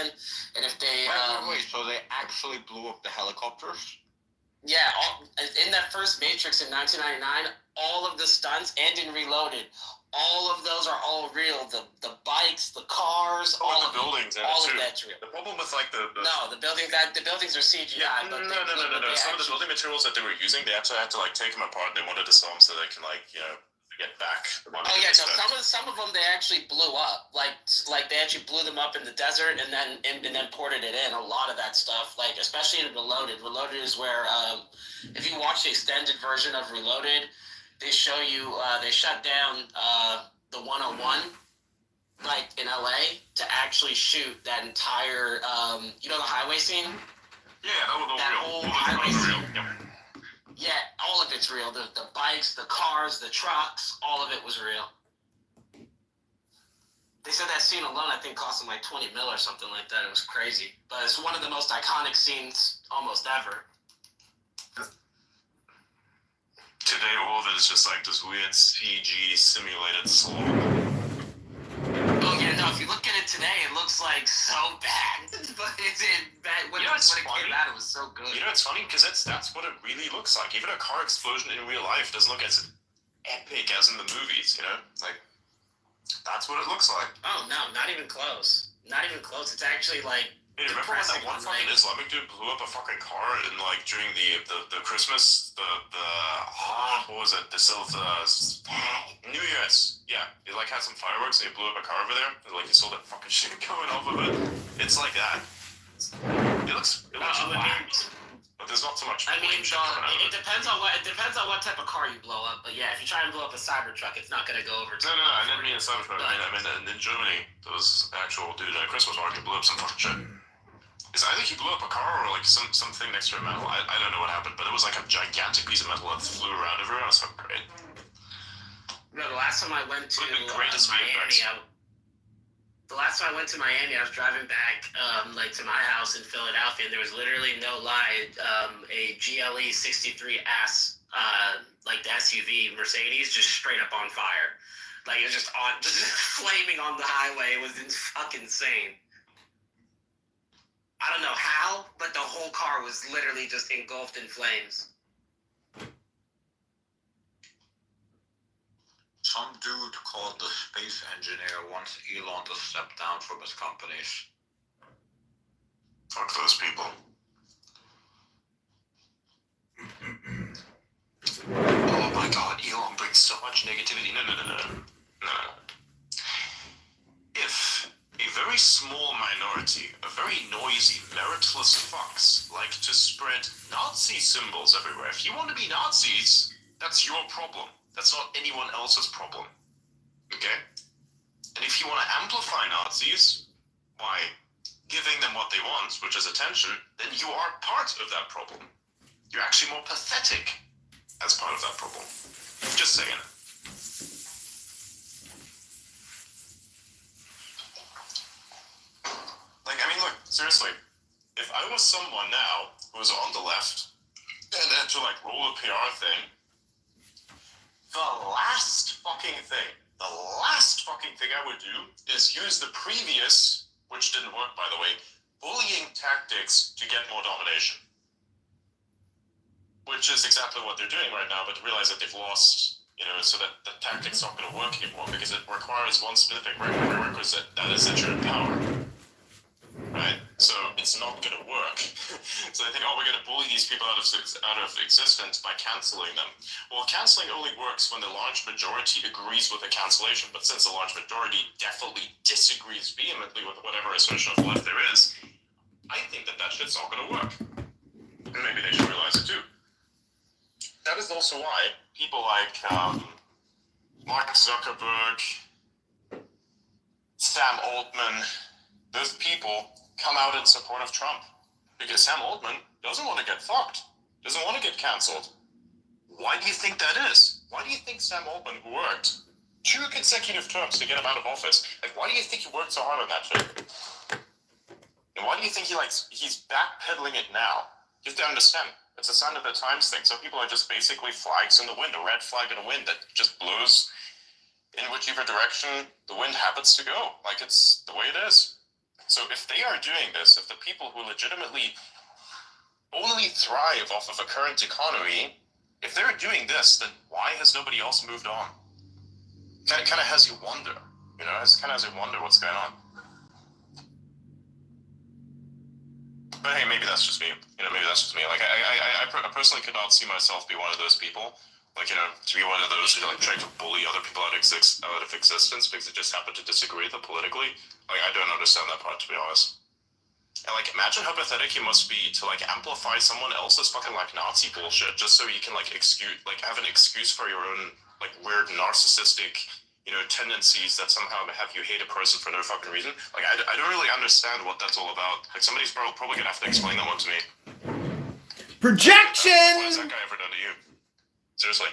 in, and if they wait, so they actually blew up the helicopters? Yeah, in that first Matrix in 1999, all of the stunts and in Reloaded, all of those are all real. The bikes, the cars, all the buildings, all of that's real. The problem with like the no, the buildings are CGI. Yeah, no. Some of the building materials that they were using, they had to like take them apart. They wanted to sell them so they can like get back. Oh yeah, no. Some of them they actually blew up. Like they actually blew them up in the desert and then ported it in. A lot of that stuff, like especially in Reloaded. Reloaded is where if you watch the extended version of Reloaded, they show you they shut down the 101 like in LA to actually shoot that entire the highway scene. Yeah, that whole highway scene. Yeah, all of it's real. The bikes, the cars, the trucks, all of it was real. They said that scene alone, I think, cost them like $20 million or something like that. It was crazy. But it's one of the most iconic scenes almost ever. Today, all of it is just like this weird CG simulated slog. Oh, yeah, no, if you look at it today, it looks like so bad. But when it came out, it was so good. You know, it's funny because that's what it really looks like. Even a car explosion in real life doesn't look as epic as in the movies, you know? Like, that's what it looks like. Oh, no, not even close. Not even close. It's actually like... Hey, remember when that one fucking Islamic dude blew up a fucking car in like during the Christmas what was it? New Year's. Yeah. He like had some fireworks and he blew up a car over there. And, like you saw that fucking shit going off of it. It's like that. It looks but there's not so much. I mean, it depends on what type of car you blow up. But yeah, if you try and blow up a Cybertruck, it's not gonna go over. No, I didn't mean a Cybertruck. I mean in Germany, there was an actual dude at a Christmas market blew up some fucking shit. It's either he blew up a car or like something next to a metal. I don't know what happened, but it was like a gigantic piece of metal that flew around everywhere. It was so great. No, the last time I went to Miami, I was driving back to my house in Philadelphia, and there was literally no lie, a GLE 63S, like the SUV Mercedes, just straight up on fire. Like it was just flaming on the highway. It was fucking insane. I don't know how, but the whole car was literally just engulfed in flames. Some dude called the space engineer wants Elon to step down from his companies. Fuck those people. Oh my god, Elon brings so much negativity. No. If a very small minority of very noisy, meritless fucks like to spread Nazi symbols everywhere, if you want to be Nazis, that's your problem. That's not anyone else's problem. Okay? And if you want to amplify Nazis by giving them what they want, which is attention, then you are part of that problem. You're actually more pathetic as part of that problem. Just saying. Like, I mean, look, seriously, if I was someone now who was on the left and had to, like, roll a PR thing, the last fucking thing I would do is use the previous, which didn't work, by the way, bullying tactics to get more domination. Which is exactly what they're doing right now, but realize that they've lost, so that the tactic's not going to work anymore because it requires one specific prerequisite, that is that you're in power. Right? So it's not going to work. So they think, we're going to bully these people out of existence by canceling them. Well, canceling only works when the large majority agrees with the cancellation, but since the large majority definitely disagrees vehemently with whatever assertion of left there is, I think that shit's not going to work. And maybe they should realize it too. That is also why people like Mark Zuckerberg, Sam Altman, those people come out in support of Trump. Because Sam Altman doesn't want to get fucked, doesn't want to get canceled. Why do you think that is? Why do you think Sam Altman, who worked 2 consecutive terms to get him out of office, why do you think he worked so hard on that shit? And why do you think he's backpedaling it now? You have to understand, it's a sign of the times thing. So people are just basically flags in the wind, a red flag in a wind that just blows in whichever direction the wind happens to go. Like, it's the way it is. So if they are doing this, if the people who legitimately only thrive off of a current economy, if they're doing this, then why has nobody else moved on? Kind of has you wonder, you know, it kind of has you wonder what's going on. But hey, maybe that's just me. You know, maybe that's just me. Like, I personally could not see myself be one of those people. Like, you know, to be one of those who like try to bully other people out of existence because they just happen to disagree with them politically. Like, I don't understand that part, to be honest. And like, imagine how pathetic it must be to like amplify someone else's fucking like Nazi bullshit just so you can like have an excuse for your own like weird narcissistic, you know, tendencies that somehow have you hate a person for no fucking reason. Like, I don't really understand what that's all about. Like, somebody's probably gonna have to explain that one to me. Projection! What has that guy ever done to you? Seriously?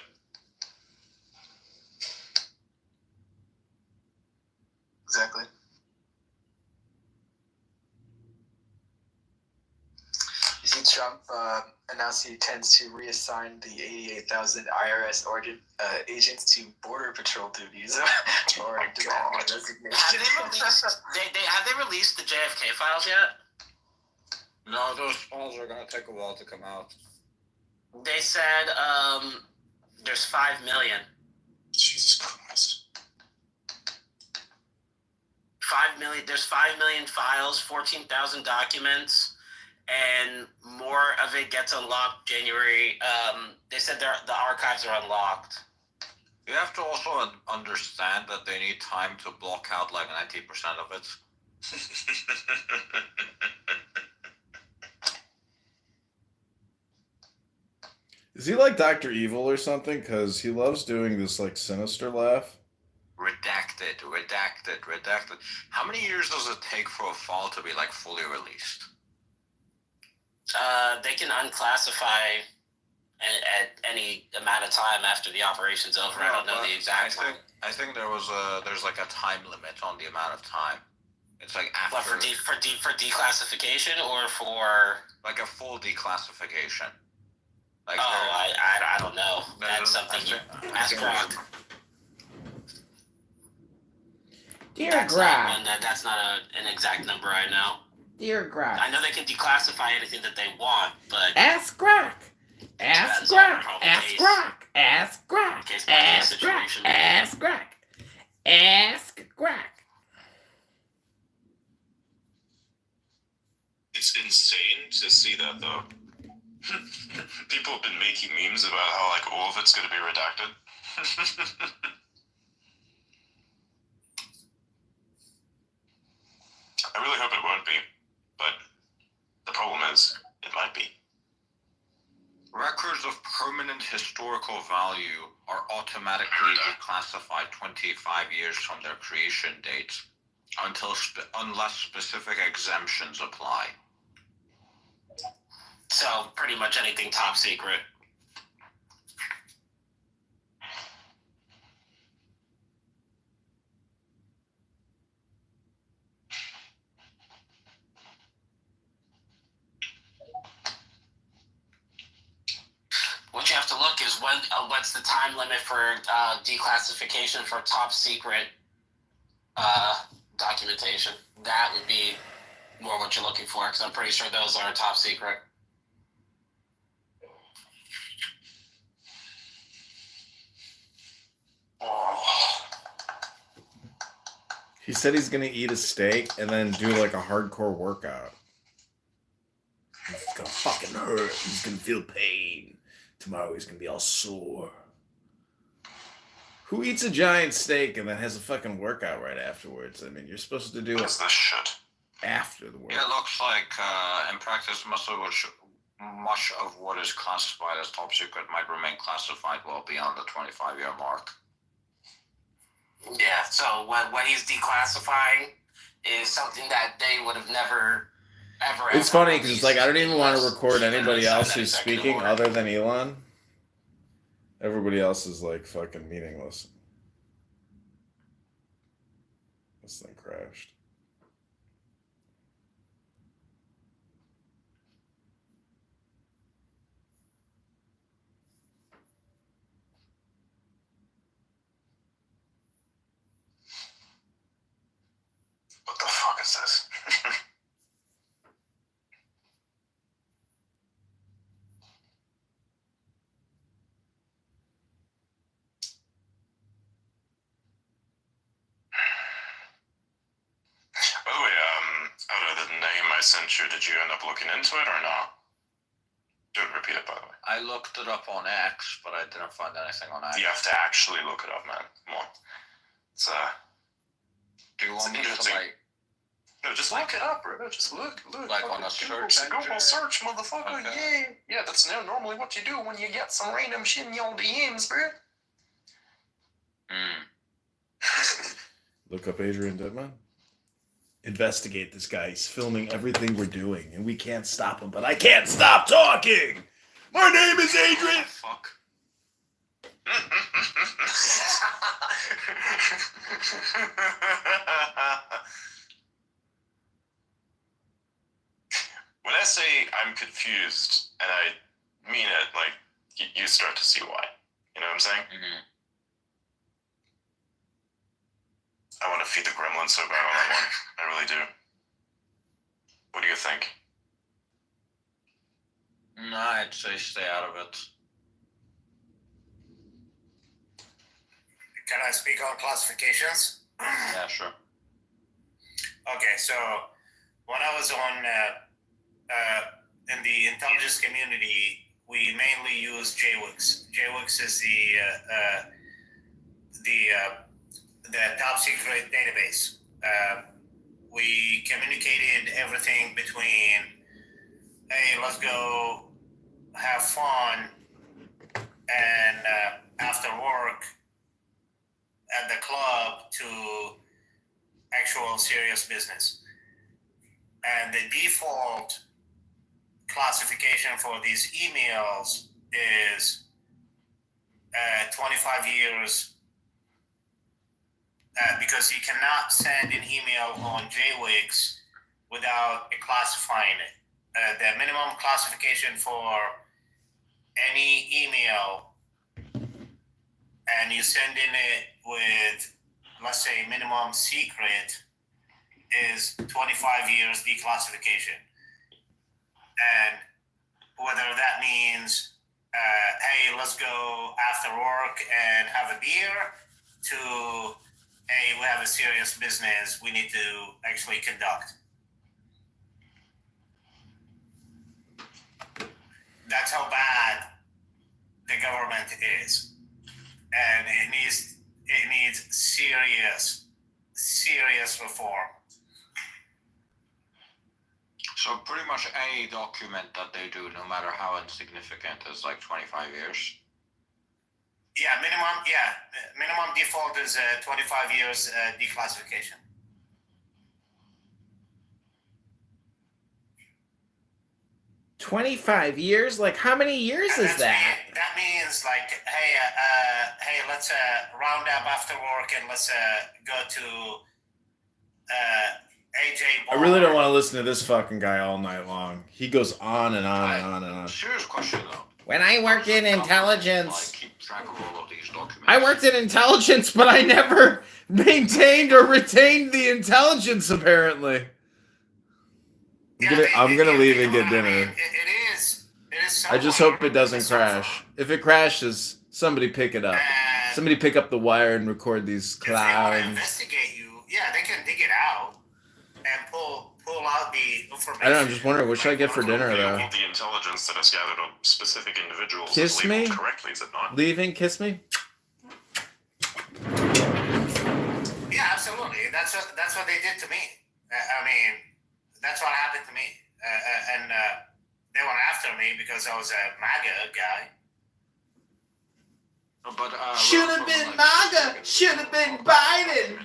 Exactly. You see, Trump announced he intends to reassign the 88,000 IRS agents to Border Patrol duties or demand their resignation. Have they released the JFK files yet? No, those files are gonna take a while to come out. They said there's 5 million. Jesus Christ. 5 million. There's 5 million files, 14,000 documents, and more of it gets unlocked January. They said the archives are unlocked. You have to also understand that they need time to block out like 90% of it. Is he like Dr. Evil or something? Because he loves doing this like sinister laugh. Redacted. How many years does it take for a file to be like fully released? They can unclassify at any amount of time after the operation's over. I don't know the exact time. I think there's like a time limit on the amount of time. It's like after. What, for declassification or for like a full declassification. Like I don't know. That's something you ask Grok. Dear That's Grok. that's not an exact number I know. Dear Grok. I know they can declassify anything that they want, but Ask Grok. Ask Depends on Grok. the Ask case. Grok. Ask Grok. Case by case Ask Grok. situation. Ask Grok. Ask Grok. It's insane to see that, though. People have been making memes about how, like, all of it's going to be redacted. I really hope it won't be, but the problem is, it might be. records of permanent historical value are automatically declassified 25 years from their creation dates unless specific exemptions apply. so pretty much anything top secret. What you have to look is what's the time limit for declassification for top secret documentation. That would be more what you're looking for, because I'm pretty sure those are top secret. He said he's gonna eat a steak and then do like a hardcore workout. It's gonna fucking hurt. He's gonna feel pain. Tomorrow he's gonna be all sore. Who eats a giant steak and then has a fucking workout right afterwards? I mean, you're supposed to do What's it this shit? after the It workout. looks like in practice much of what is classified as top secret might remain classified well beyond the 25-year mark. Yeah, so what he's declassifying is something that they would have never, ever. It's funny because it's like I don't even want to record unless anybody they else sign who's that executive speaking order. other than Elon. Everybody else is like fucking meaningless. This thing crashed. What the fuck is this? sent you, did you end up looking into it or not? Don't repeat it, by the way. I looked it up on X, but I didn't find anything on X. You have to actually look it up, man. Come on. It's Do you want me to interesting. like no, just look it up, bro. Just look. Like on a search engine? Google search, motherfucker. Okay. Yeah, that's normally what you do when you get some random shit in your DMs, bro. Look up Adrian Deadman. Investigate this guy. He's filming everything we're doing, and we can't stop him. But I can't stop talking. My name is Adrian. Fuck. When I say I'm confused, and I mean it, like, you start to see why. You know what I'm saying? Mm-hmm. I want to feed the gremlin so bad on that one. I really do. What do you think? No, I'd say stay out of it. Can I speak on classifications? Yeah, sure. Okay, so when I was on in the intelligence community, we mainly use JWIX. JWIX is the top secret database. We communicated everything between, hey, let's go have fun, and after work at the club, to actual serious business. And the default classification for these emails is 25 years, because you cannot send an email on JWIX without classifying it. The minimum classification for any email, and you send in it with, let's say, minimum secret, is 25 years declassification. And whether that means, hey, let's go after work and have a beer, to, hey, we have a serious business we need to actually conduct. That's how bad the government is. And it needs serious reform. So pretty much any document that they do, no matter how insignificant, is like 25 years. Yeah, minimum default is 25 years declassification. $25 years? Like, how many years And is that? That means, like, hey, let's round up after work and let's go to AJ Bar. I really don't want to listen to this fucking guy all night long. He goes on and on and on and on. Serious question though. When I worked in intelligence, Like, keep track of all of these documents. I worked in intelligence, but I never maintained or retained the intelligence, apparently. I'm gonna leave and get dinner. It is I just hope it doesn't crash. If it crashes, somebody pick it up. Somebody pick up the wire and record these If they want to clowns. investigate you, yeah, they can dig it out and pull out the information. I don't know, I'm just wondering, what should I get for dinner, though? The intelligence that is gathered on specific individuals Kiss is labeled me? correctly, is it not? Leaving? Kiss me? Yeah, absolutely. That's what they did to me. I mean, that's what happened to me. And they went after me because I was a MAGA guy. But Should have been MAGA. Should have been Biden.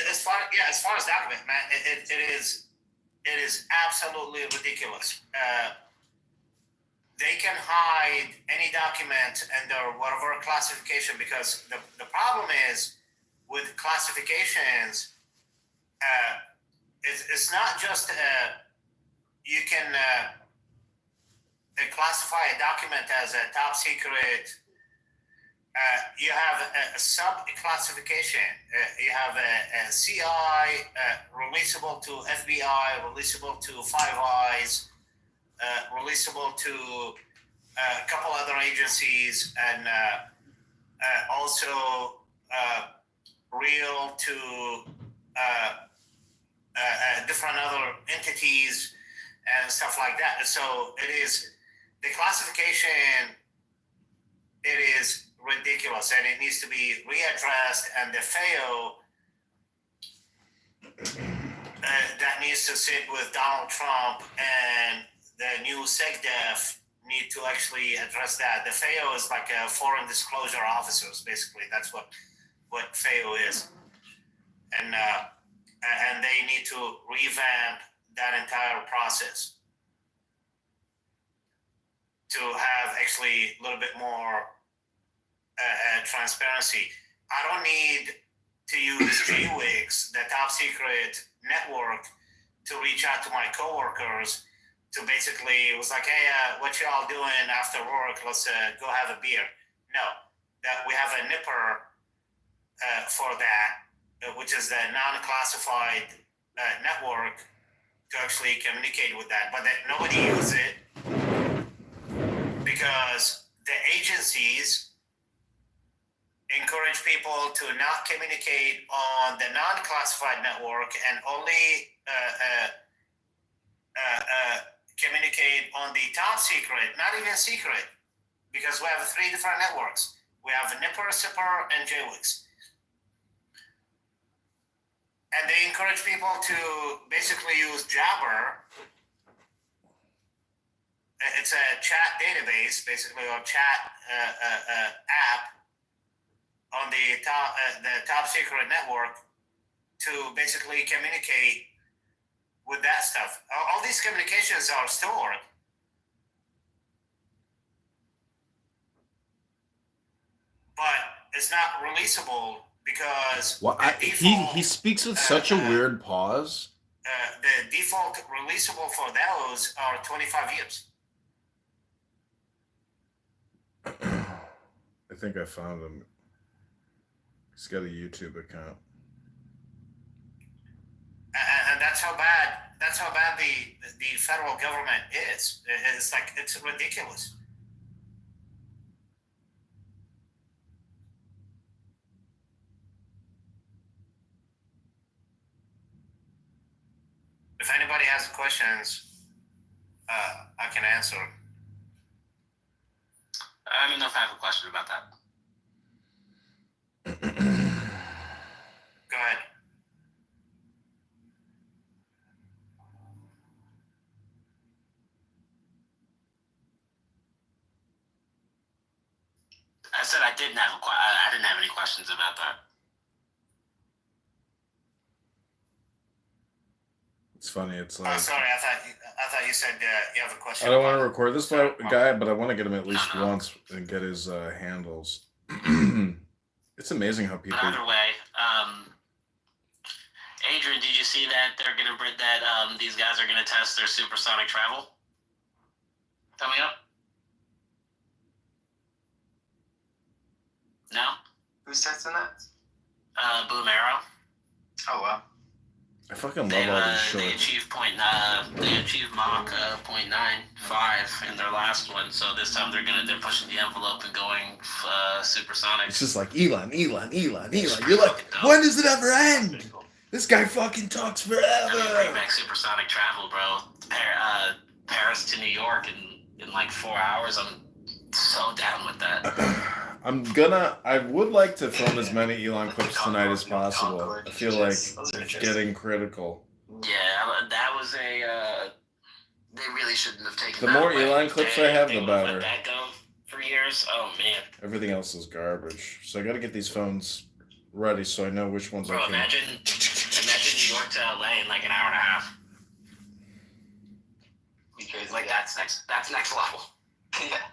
As far as document, man, it is absolutely ridiculous. They can hide any document under whatever classification, because the problem is with classifications, it's not just you can classify a document as a top secret. You have a sub-classification. You have a CI, releasable to FBI, releasable to Five Eyes, releasable to a couple other agencies, and also real to different other entities and stuff like that. And so it is the classification. It is ridiculous, and it needs to be readdressed. And the FAO that needs to sit with Donald Trump and the new SecDef need to actually address that. The FAO is like a foreign disclosure officers, basically. That's what FAO is, and they need to revamp that entire process to have actually a little bit more transparency. I don't need to use JWIX, the top secret network, to reach out to my coworkers to basically, it was like, hey, what y'all doing after work? Let's go have a beer. No, that we have a NIPR for that, which is the non-classified network to actually communicate with that, but that nobody uses it because the agencies encourage people to not communicate on the non-classified network and only communicate on the top secret, not even secret, because we have 3 different networks. We have NIPR, SIPR, and JWIX. And they encourage people to basically use Jabber. It's a chat database, basically, or chat app on the top secret network to basically communicate with that stuff. All these communications are stored. But it's not releasable because he speaks with such a weird pause. The default releasable for those are 25 years. I think I found him. He's got a YouTube account. And that's how bad the federal government is. It's like, it's ridiculous. If anybody has questions, I can answer. I don't know if I have a question about that. Go ahead. I said I didn't have I didn't have any questions about that. It's funny. It's Oh, like, sorry. I thought you said you have a question. I don't want to record this guy, but I want to get him at least No. once and get his handles. It's amazing how people. But either way, Adrian, did you see that they're gonna these guys are gonna test their supersonic travel coming up? No. Who's testing that? Boom Arrow. Oh wow. I fucking love all these They shorts. achieved Mach 0.95 in their last one. So this time they're pushing the envelope and going supersonic. It's just like Elon. You're like, when does it ever end? This guy fucking talks I mean, bring forever. back supersonic travel, bro. Paris to New York in like 4 hours. I'm so down with that. I would like to film as many Elon clips tonight as possible. I feel like it's getting critical. Yeah, that was they really shouldn't have taken The that more away. Elon clips I have, They the would've let better. that go for years. Oh man. Everything else is garbage. So I gotta get these phones ready so I know which ones Bro, I can. imagine New York to LA in like an hour and a half. Be crazy. Like that's next level. Yeah.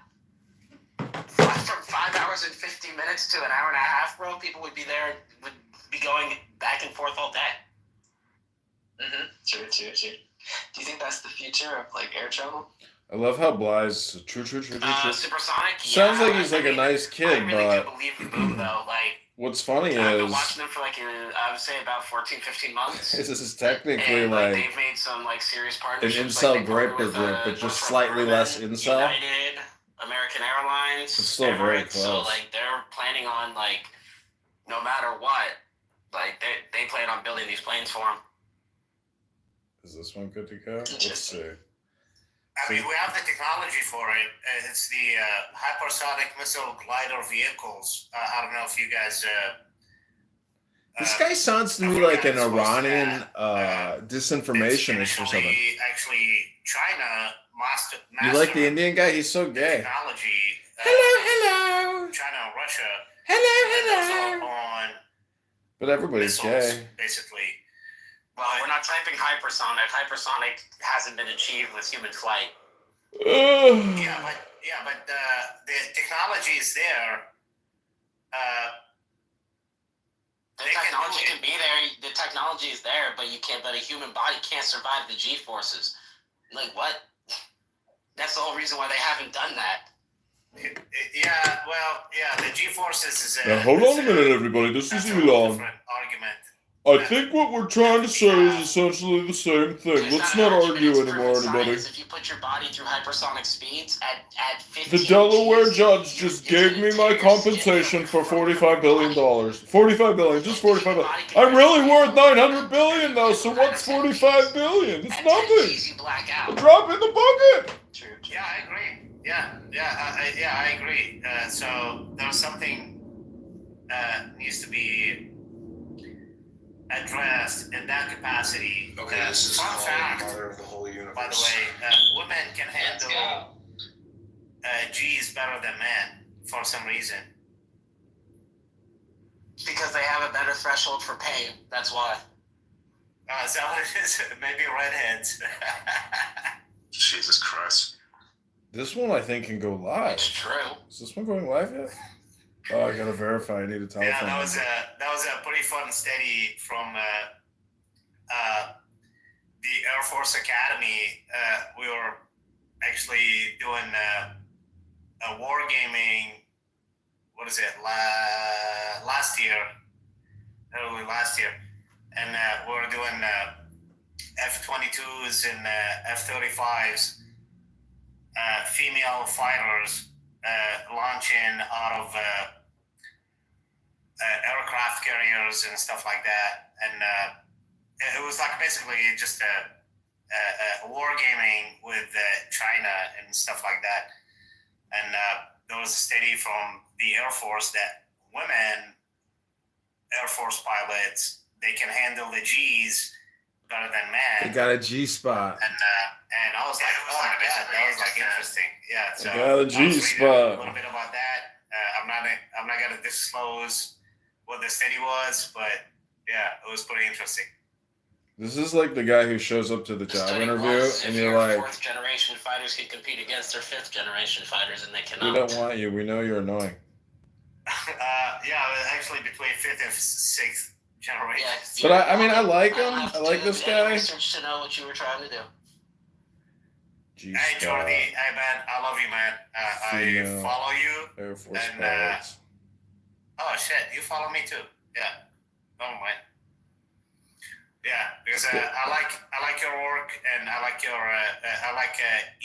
From 5 hours and 50 minutes to an hour and a half, bro, people would be going back and forth all day. Mm-hmm. True. Do you think that's the future of like air travel? I love how Bly's true. Supersonic. Sounds yeah, like he's like a nice I kid, really but do believe in Boom though. Like what's funny I've been is watching them for like I would say about 14, 15 months. this is technically And, like they've made some like serious an partnerships. incel like, they partnered Graper with, group, but just Northrop slightly Grumman, less incel. United, American Airlines, It's still very Emirates. So close. like they're planning on like no matter what, like they plan on building these planes for them. Is this one good to go? Let's see. I mean, we have the technology for it. It's the hypersonic missile glider vehicles. I don't know if you guys. This guy sounds to me like an Iranian disinformationist or something. Actually, China mastered. You like the Indian guy? He's so gay. Technology. Hello. China and Russia. Hello. On But everybody's missiles, gay. basically. Well, we're not typing hypersonic. Hypersonic hasn't been achieved with human flight. Yeah, but the technology is there. The technology can be there. The technology is there, but you can't. But a human body can't survive the G forces. Like what? That's the whole reason why they haven't done that. The G forces is a. Now, hold on a minute, everybody. This is Elon. Different argument. I think what we're trying to say is essentially the same thing. There's Let's not not an argue argument, it's anymore, proven anybody. science. If you put your body through hypersonic speeds at 15 The Delaware Gs, judge just gave me my compensation for $45 billion. $45 billion, just $45 billion. I'm really worth $900 billion though, so what's $45 billion? It's at 10 nothing. Gs, you black out. Drop in the bucket. True. Yeah, I agree. I agree. So there's something needs to be addressed in that capacity. Okay, this is fun called fact, Mother of the whole universe. by the way, women can handle G's better than men for some reason. Because they have a better threshold for pain. That's why. Is that what it is? Maybe redheads. Jesus Christ. This one I think can go live. It's true. Is this one going live yet? Oh, I gotta verify. I need a telephone. Yeah, that was a pretty fun study from the Air Force Academy. We were actually doing a wargaming. What is it? Last year, early last year, and we were doing F-22s and F-35s, female fighters launching out of aircraft carriers and stuff like that, and it was like basically just a wargaming with China and stuff like that. And there was a study from the Air Force that women Air Force pilots, they can handle the G's better than men. They got a G spot. And I was like, oh my god, that was like interesting. Yeah, so They got a G I was reading spot. a little bit about that. I'm not gonna disclose what the study was, but yeah, it was pretty interesting. This is like the guy who shows up to the job Study interview was, and if you're your like, fourth generation fighters can compete against their fifth generation fighters, and they we cannot. don't want you. We know you're annoying. Actually between fifth and sixth generation. Yeah, But I mean, I like him. have I like to this do any guy. research to know what you were trying to do. G Hey spot. Jordy, hey man, I love you, man. I Female follow you. Air Force And, pilots. Oh shit, you follow me too. Yeah. Oh my. Yeah, because I like your work, and I like your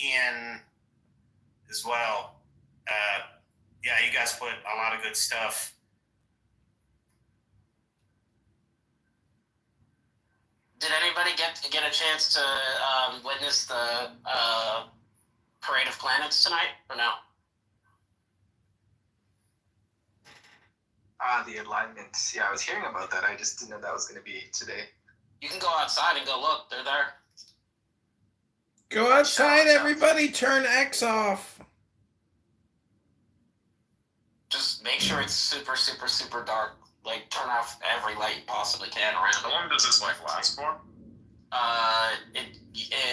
Ian as well. Yeah, you guys put a lot of good stuff. Did anybody get a chance to witness the Parade of Planets tonight, or no? The alignments. Yeah, I was hearing about that. I just didn't know that was going to be today. You can go outside and go look. They're there. Go outside, everybody. Turn X off. Just make sure it's super, super, super dark. Like, turn off every light you possibly can around How it. long does this like last for?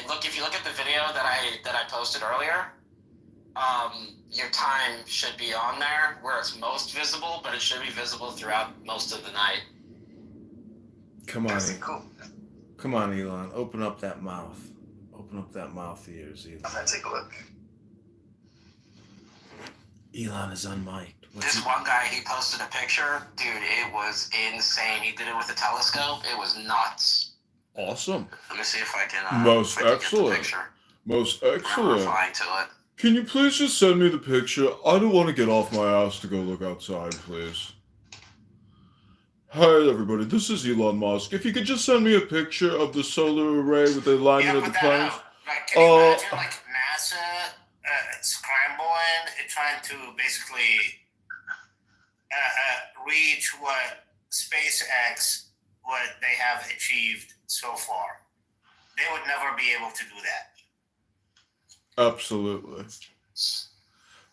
Look, if you look at the video that I posted earlier, your time should be on there where it's most visible, but it should be visible throughout most of the night. Come on. Cool. Come on, Elon. Open up that mouth. Open up that mouth of yours, I'm Elon. going to take a look. Elon is unmiked. This one guy, he posted a picture. Dude, it was insane. He did it with a telescope. It was nuts. Awesome. Let me see if I can. Most if I can get excellent. the picture. Most I'm excellent. replying to it. Can you please just send me the picture? I don't want to get off my ass to go look outside, please. Hi everybody, this is Elon Musk. If you could just send me a picture of the solar array with the alignment of the put that planets. out. Like, can you imagine like NASA scrambling and trying to basically reach what SpaceX, what they have achieved so far? They would never be able to do that. Absolutely.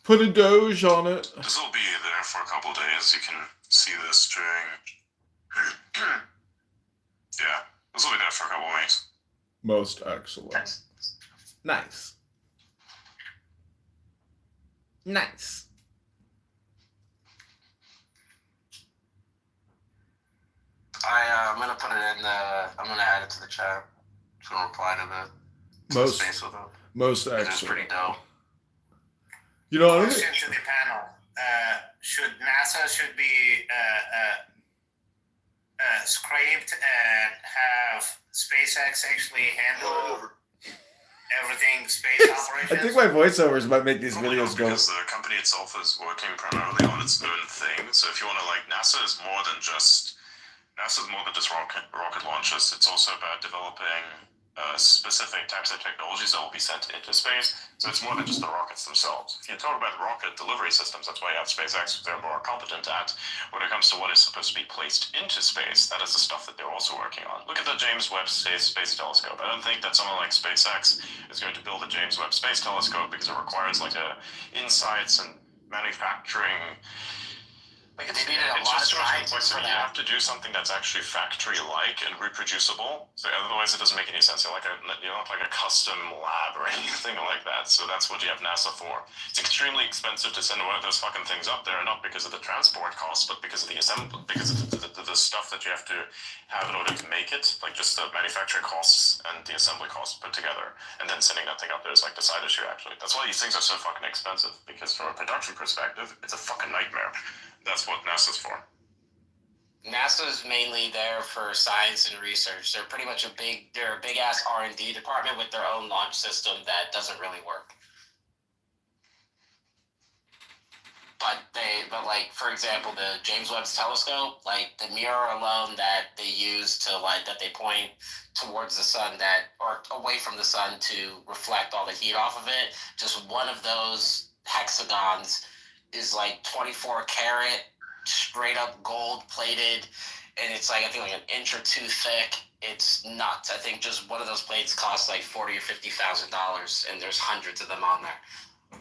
Put a Doge on it. This will be there for a couple days. You can see this during. Yeah, this will be there for a couple weeks. Most excellent. Nice. Nice. I'm gonna put it in the. I'm gonna add it to the chat. Just gonna reply to the Most space with it. most It's pretty excellent. dope. You know, I don't Question to the panel: should NASA be scraped and have SpaceX actually handle everything space operations? I think my voiceovers might make these Probably videos not, go. because the company itself is working primarily on its own thing. So if you want to like, NASA is more than just rocket launches. It's also about developing specific types of technologies that will be sent into space. So it's more than just the rockets themselves. If you talk about rocket delivery systems, that's why you have SpaceX. They're more competent at when it comes to what is supposed to be placed into space. That is the stuff that they're also working on. Look at the James Webb Space Telescope. I don't think that someone like SpaceX is going to build a James Webb Space Telescope because it requires like insights and manufacturing. Like they needed a lot of scientists for You that. have to do something that's actually factory-like and reproducible. So otherwise, it doesn't make any sense. You're not like a custom lab or anything like that. So that's what you have NASA for. It's extremely expensive to send one of those fucking things up there, not because of the transport costs, but because of the stuff that you have to have in order to make it, like just the manufacturing costs and the assembly costs put together, and then sending that thing up there is like the side issue. Actually, that's why these things are so fucking expensive. Because from a production perspective, it's a fucking nightmare. That's what NASA's for. NASA's mainly there for science and research. They're pretty much a big ass R&D department with their own launch system that doesn't really work. But like for example, the James Webb Telescope, like the mirror alone that they use that they point towards the sun or away from the sun to reflect all the heat off of it, just one of those hexagons is like 24 karat, straight up gold plated, and it's like I think like an inch or two thick. It's nuts. I think just one of those plates costs like $40,000 or $50,000, and there's hundreds of them on there.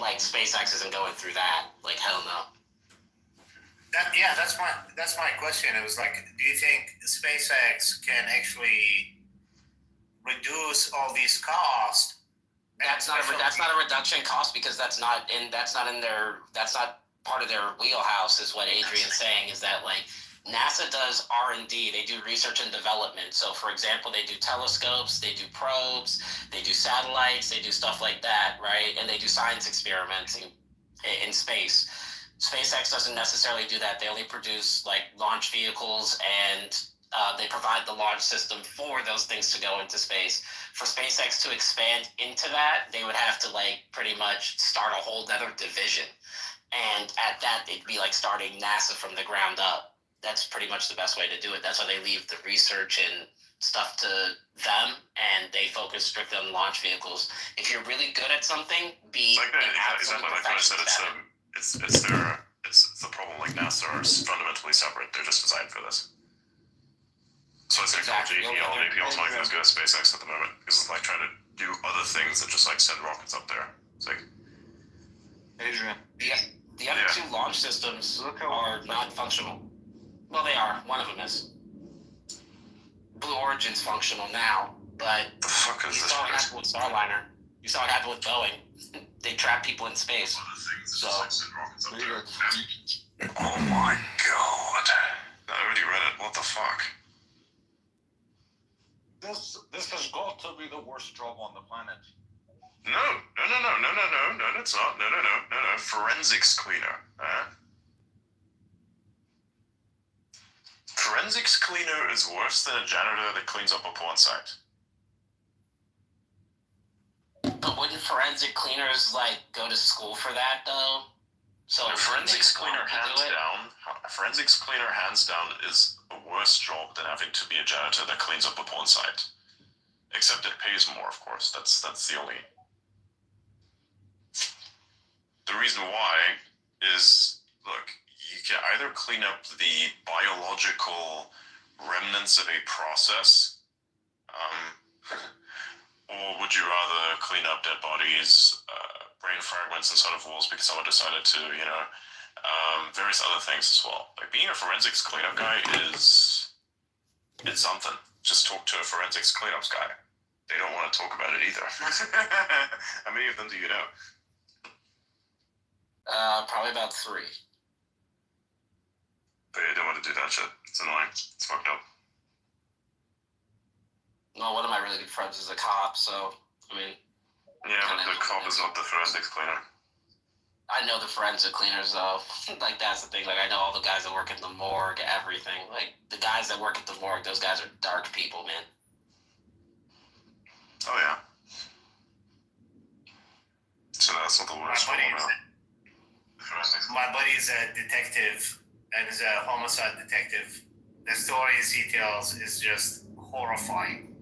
Like SpaceX isn't going through that. Like hell no. That's my question. It was like, do you think SpaceX can actually reduce all these costs? That's not a reduction cost because that's not part of their wheelhouse. Is what Adrian's saying is that like NASA does R&D. They do research and development. So for example, they do telescopes, they do probes, they do satellites, they do stuff like that, right? And they do science experiments in space. SpaceX doesn't necessarily do that. They only produce like launch vehicles and they provide the launch system for those things to go into space. For SpaceX to expand into that, they would have to like pretty much start a whole other division. And at that, it'd be like starting NASA from the ground up. That's pretty much the best way to do it. That's why they leave the research and stuff to them, and they focus strictly on launch vehicles. If you're really good at something, be It's like exactly like what I said. It's the problem. Like NASA are fundamentally separate. They're just designed for this. So it's Exactly. APL's not even as good as SpaceX at the moment because it's like trying to do other things than just like send rockets up there. It's like Adrian. The other two launch systems are not functional. Well, they are. One of them is. Blue Origin's functional now, but the fuck you is this? saw what happened with Starliner. You saw what happened with Boeing. They trap people in space. So, Oh my god! I already read it. What the fuck? This has got to be the worst job on the planet. No, it's not. No. Forensics cleaner. Forensics cleaner is worse than a janitor that cleans up a porn site. but wouldn't forensic cleaners like go to school for that though? So Forensics cleaner hands down is worse job than having to be a janitor that cleans up a porn site. Except it pays more, of course. That's the only. The reason why is, look, you can either clean up the biological remnants of a process, or would you rather clean up dead bodies, brain fragments inside of walls because someone decided to, various other things as well. Like being a forensics cleanup guy it's something. Just talk to a forensics cleanups guy. They don't want to talk about it either. How many of them do you know? Probably about 3. But they don't want to do that shit. It's annoying. It's fucked up. No, one of my really good friends is a cop, so, I mean... Yeah, but the cop is not the forensics cleaner. I know the forensic cleaners, though. Like, that's the thing. Like, I know all the guys that work at the morgue, everything. Like, the guys that work at the morgue, those guys are dark people, man. Oh, yeah. So that's not the worst one now. My buddy's a detective, and is a homicide detective. The stories he tells is just horrifying.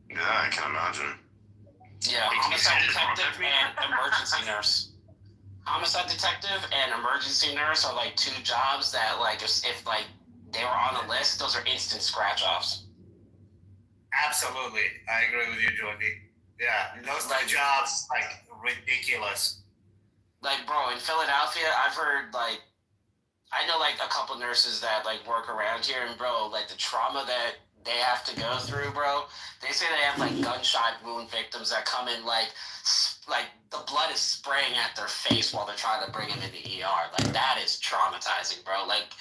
Yeah, I can imagine. Yeah, homicide detective and emergency nurse. Homicide detective and emergency nurse are like 2 jobs that, like, if like they were on a list, those are instant scratch offs. Absolutely, I agree with you, Jordy. Yeah, those 2 jobs, like, ridiculous. Like, bro, in Philadelphia, I've heard, like, I know, like, a couple nurses that, like, work around here, and, bro, like, the trauma that they have to go through, bro, they say they have, like, gunshot wound victims that come in, like, the blood is spraying at their face while they're trying to bring them in the ER. Like, that is traumatizing, bro. Like,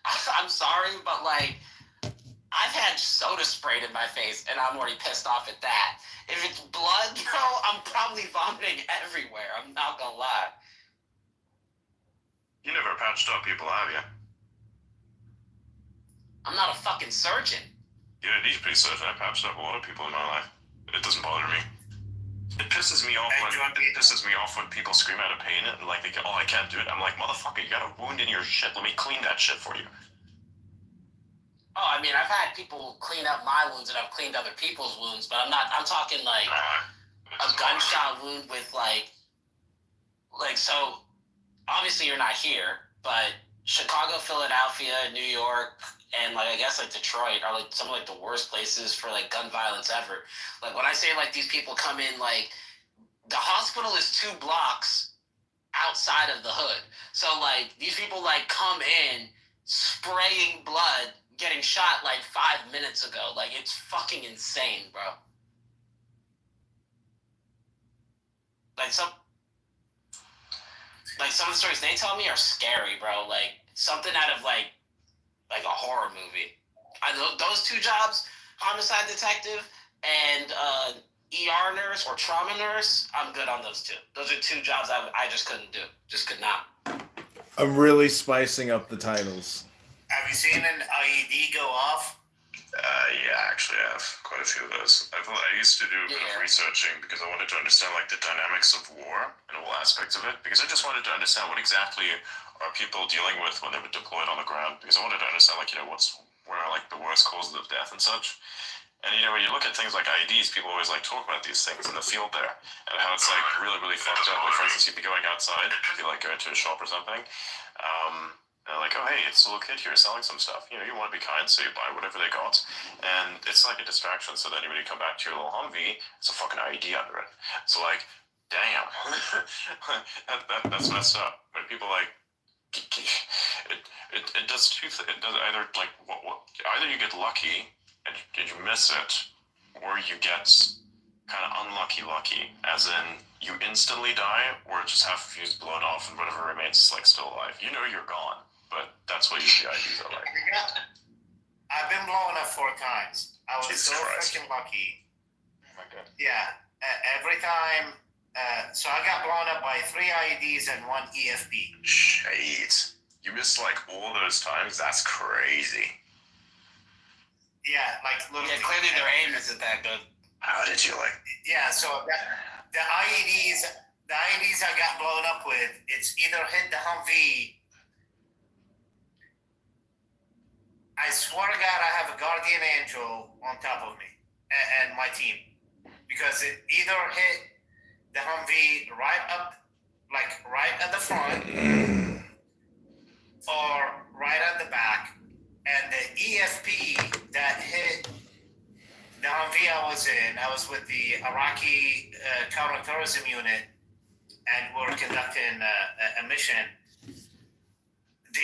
I'm sorry, but, like, I've had soda sprayed in my face, and I'm already pissed off at that. If it's blood, bro, I'm probably vomiting everywhere. I'm not gonna lie. You never patched up people, have you? I'm not a fucking surgeon. You didn't need to be surgeon. I patched up a lot of people in my life. It doesn't bother me. It pisses me off when people scream out of pain and like they go, "Oh, I can't do it." I'm like, motherfucker, you got a wound in your shit. Let me clean that shit for you. Oh, I mean, I've had people clean up my wounds and I've cleaned other people's wounds, but I'm talking like a gunshot wound with like, so obviously you're not here, but Chicago, Philadelphia, New York, and like, I guess like Detroit are like some of like the worst places for like gun violence ever. Like when I say like these people come in, like the hospital is 2 blocks outside of the hood. So like these people like come in spraying blood, getting shot like 5 minutes ago. Like, it's fucking insane, bro. Like some of the stories they tell me are scary, bro. Like something out of like a horror movie. I know those 2 jobs, homicide detective and ER nurse or trauma nurse, I'm good on those 2. Those are 2 jobs I just couldn't do. Just could not. I'm really spicing up the titles. Have you seen an IED go off? Yeah, actually I have quite a few of those. I used to do a bit of researching because I wanted to understand like the dynamics of war and all aspects of it, because I just wanted to understand what exactly are people dealing with when they were deployed on the ground, because I wanted to understand like, where are like the worst causes of death and such. And when you look at things like IEDs, people always like talk about these things in the field there and how it's like really, really fucked up. Like for instance, you'd be going outside, if you like go into a shop or something, and like, oh hey, it's a little kid here selling some stuff. You want to be kind, so you buy whatever they got, and it's like a distraction. So then when you come back to your little Humvee, it's a fucking IED under it. So like, damn, that's messed up. When people like, it does 2 things. It does either like either you get lucky and you miss it, or you get kind of lucky, as in you instantly die, or just half of you's blown off and whatever remains is like still alive. You're gone. But that's what usually IDs are like. I've been blown up 4 times. I was Jesus so Christ. freaking lucky. Oh my god. Yeah, every time. So I got blown up by 3 IEDs and 1 EFP. Shit. You missed like all those times? That's crazy. Yeah, like literally. Yeah, clearly their aim isn't that good. How did you like? Yeah, so the IEDs I got blown up with, it's either hit the Humvee I swear to God, I have a guardian angel on top of me and my team, because it either hit the Humvee right up, like right at the front, or right at the back, and the EFP that hit the Humvee I was with the Iraqi counterterrorism unit, and we're conducting a mission. The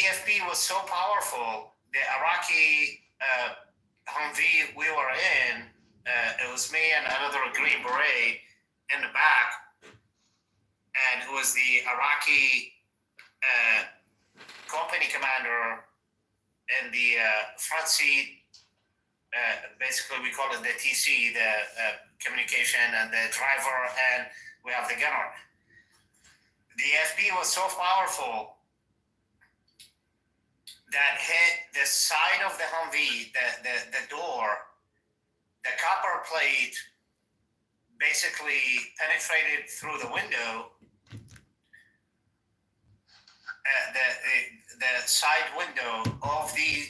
EFP was so powerful. The Iraqi Humvee we were in, it was me and another Green Beret in the back, and it was the Iraqi company commander in the front seat. Basically, we call it the TC, the communication, and the driver, and we have the gunner. The EFP was so powerful that hit the side of the Humvee, the door, the copper plate basically penetrated through the window, the side window of the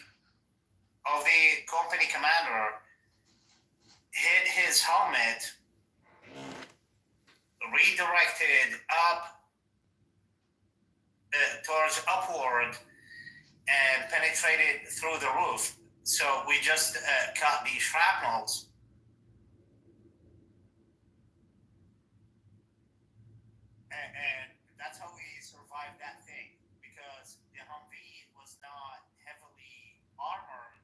company commander, hit his helmet, redirected up towards upward, and penetrated through the roof. So we just cut the shrapnels. And that's how we survived that thing, because the Humvee was not heavily armored.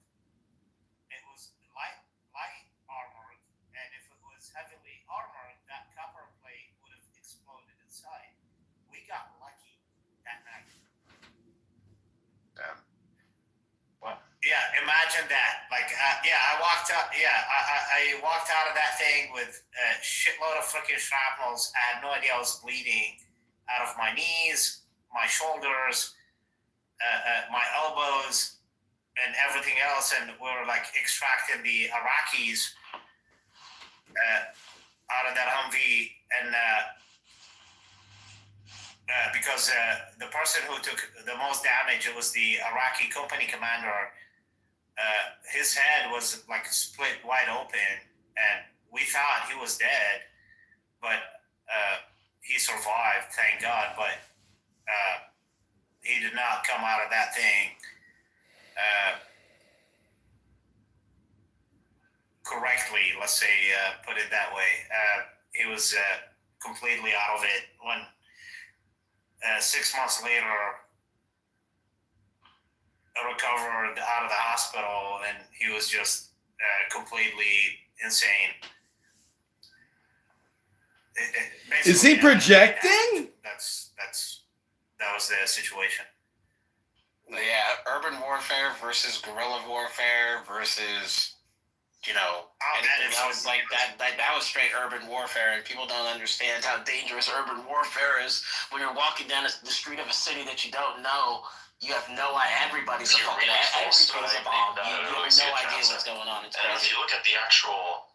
It was light armored, and if it was heavily armored, that copper plate would have exploded inside. We got lucky that night. Damn. What? Yeah, imagine that. Like, I walked up. Yeah, I walked out of that thing with a shitload of freaking shrapnels. I had no idea I was bleeding out of my knees, my shoulders, my elbows, and everything else. And we were like extracting the Iraqis out of that Humvee, and because the person who took the most damage, it was the Iraqi company commander. His head was like split wide open, and we thought he was dead, but he survived, thank God. But he did not come out of that thing correctly, let's say, put it that way. He was completely out of it when 6 months later, recovered out of the hospital, and he was just completely insane. Is he projecting? That was the situation. Yeah, urban warfare versus guerrilla warfare versus, anything else like that. That was straight urban warfare, and people don't understand how dangerous urban warfare is. When you're walking down the street of a city that you don't know, you have no idea. Everybody's a fucking everything's a bomb. You have no idea what's going on. It's And if crazy. you look at the actual,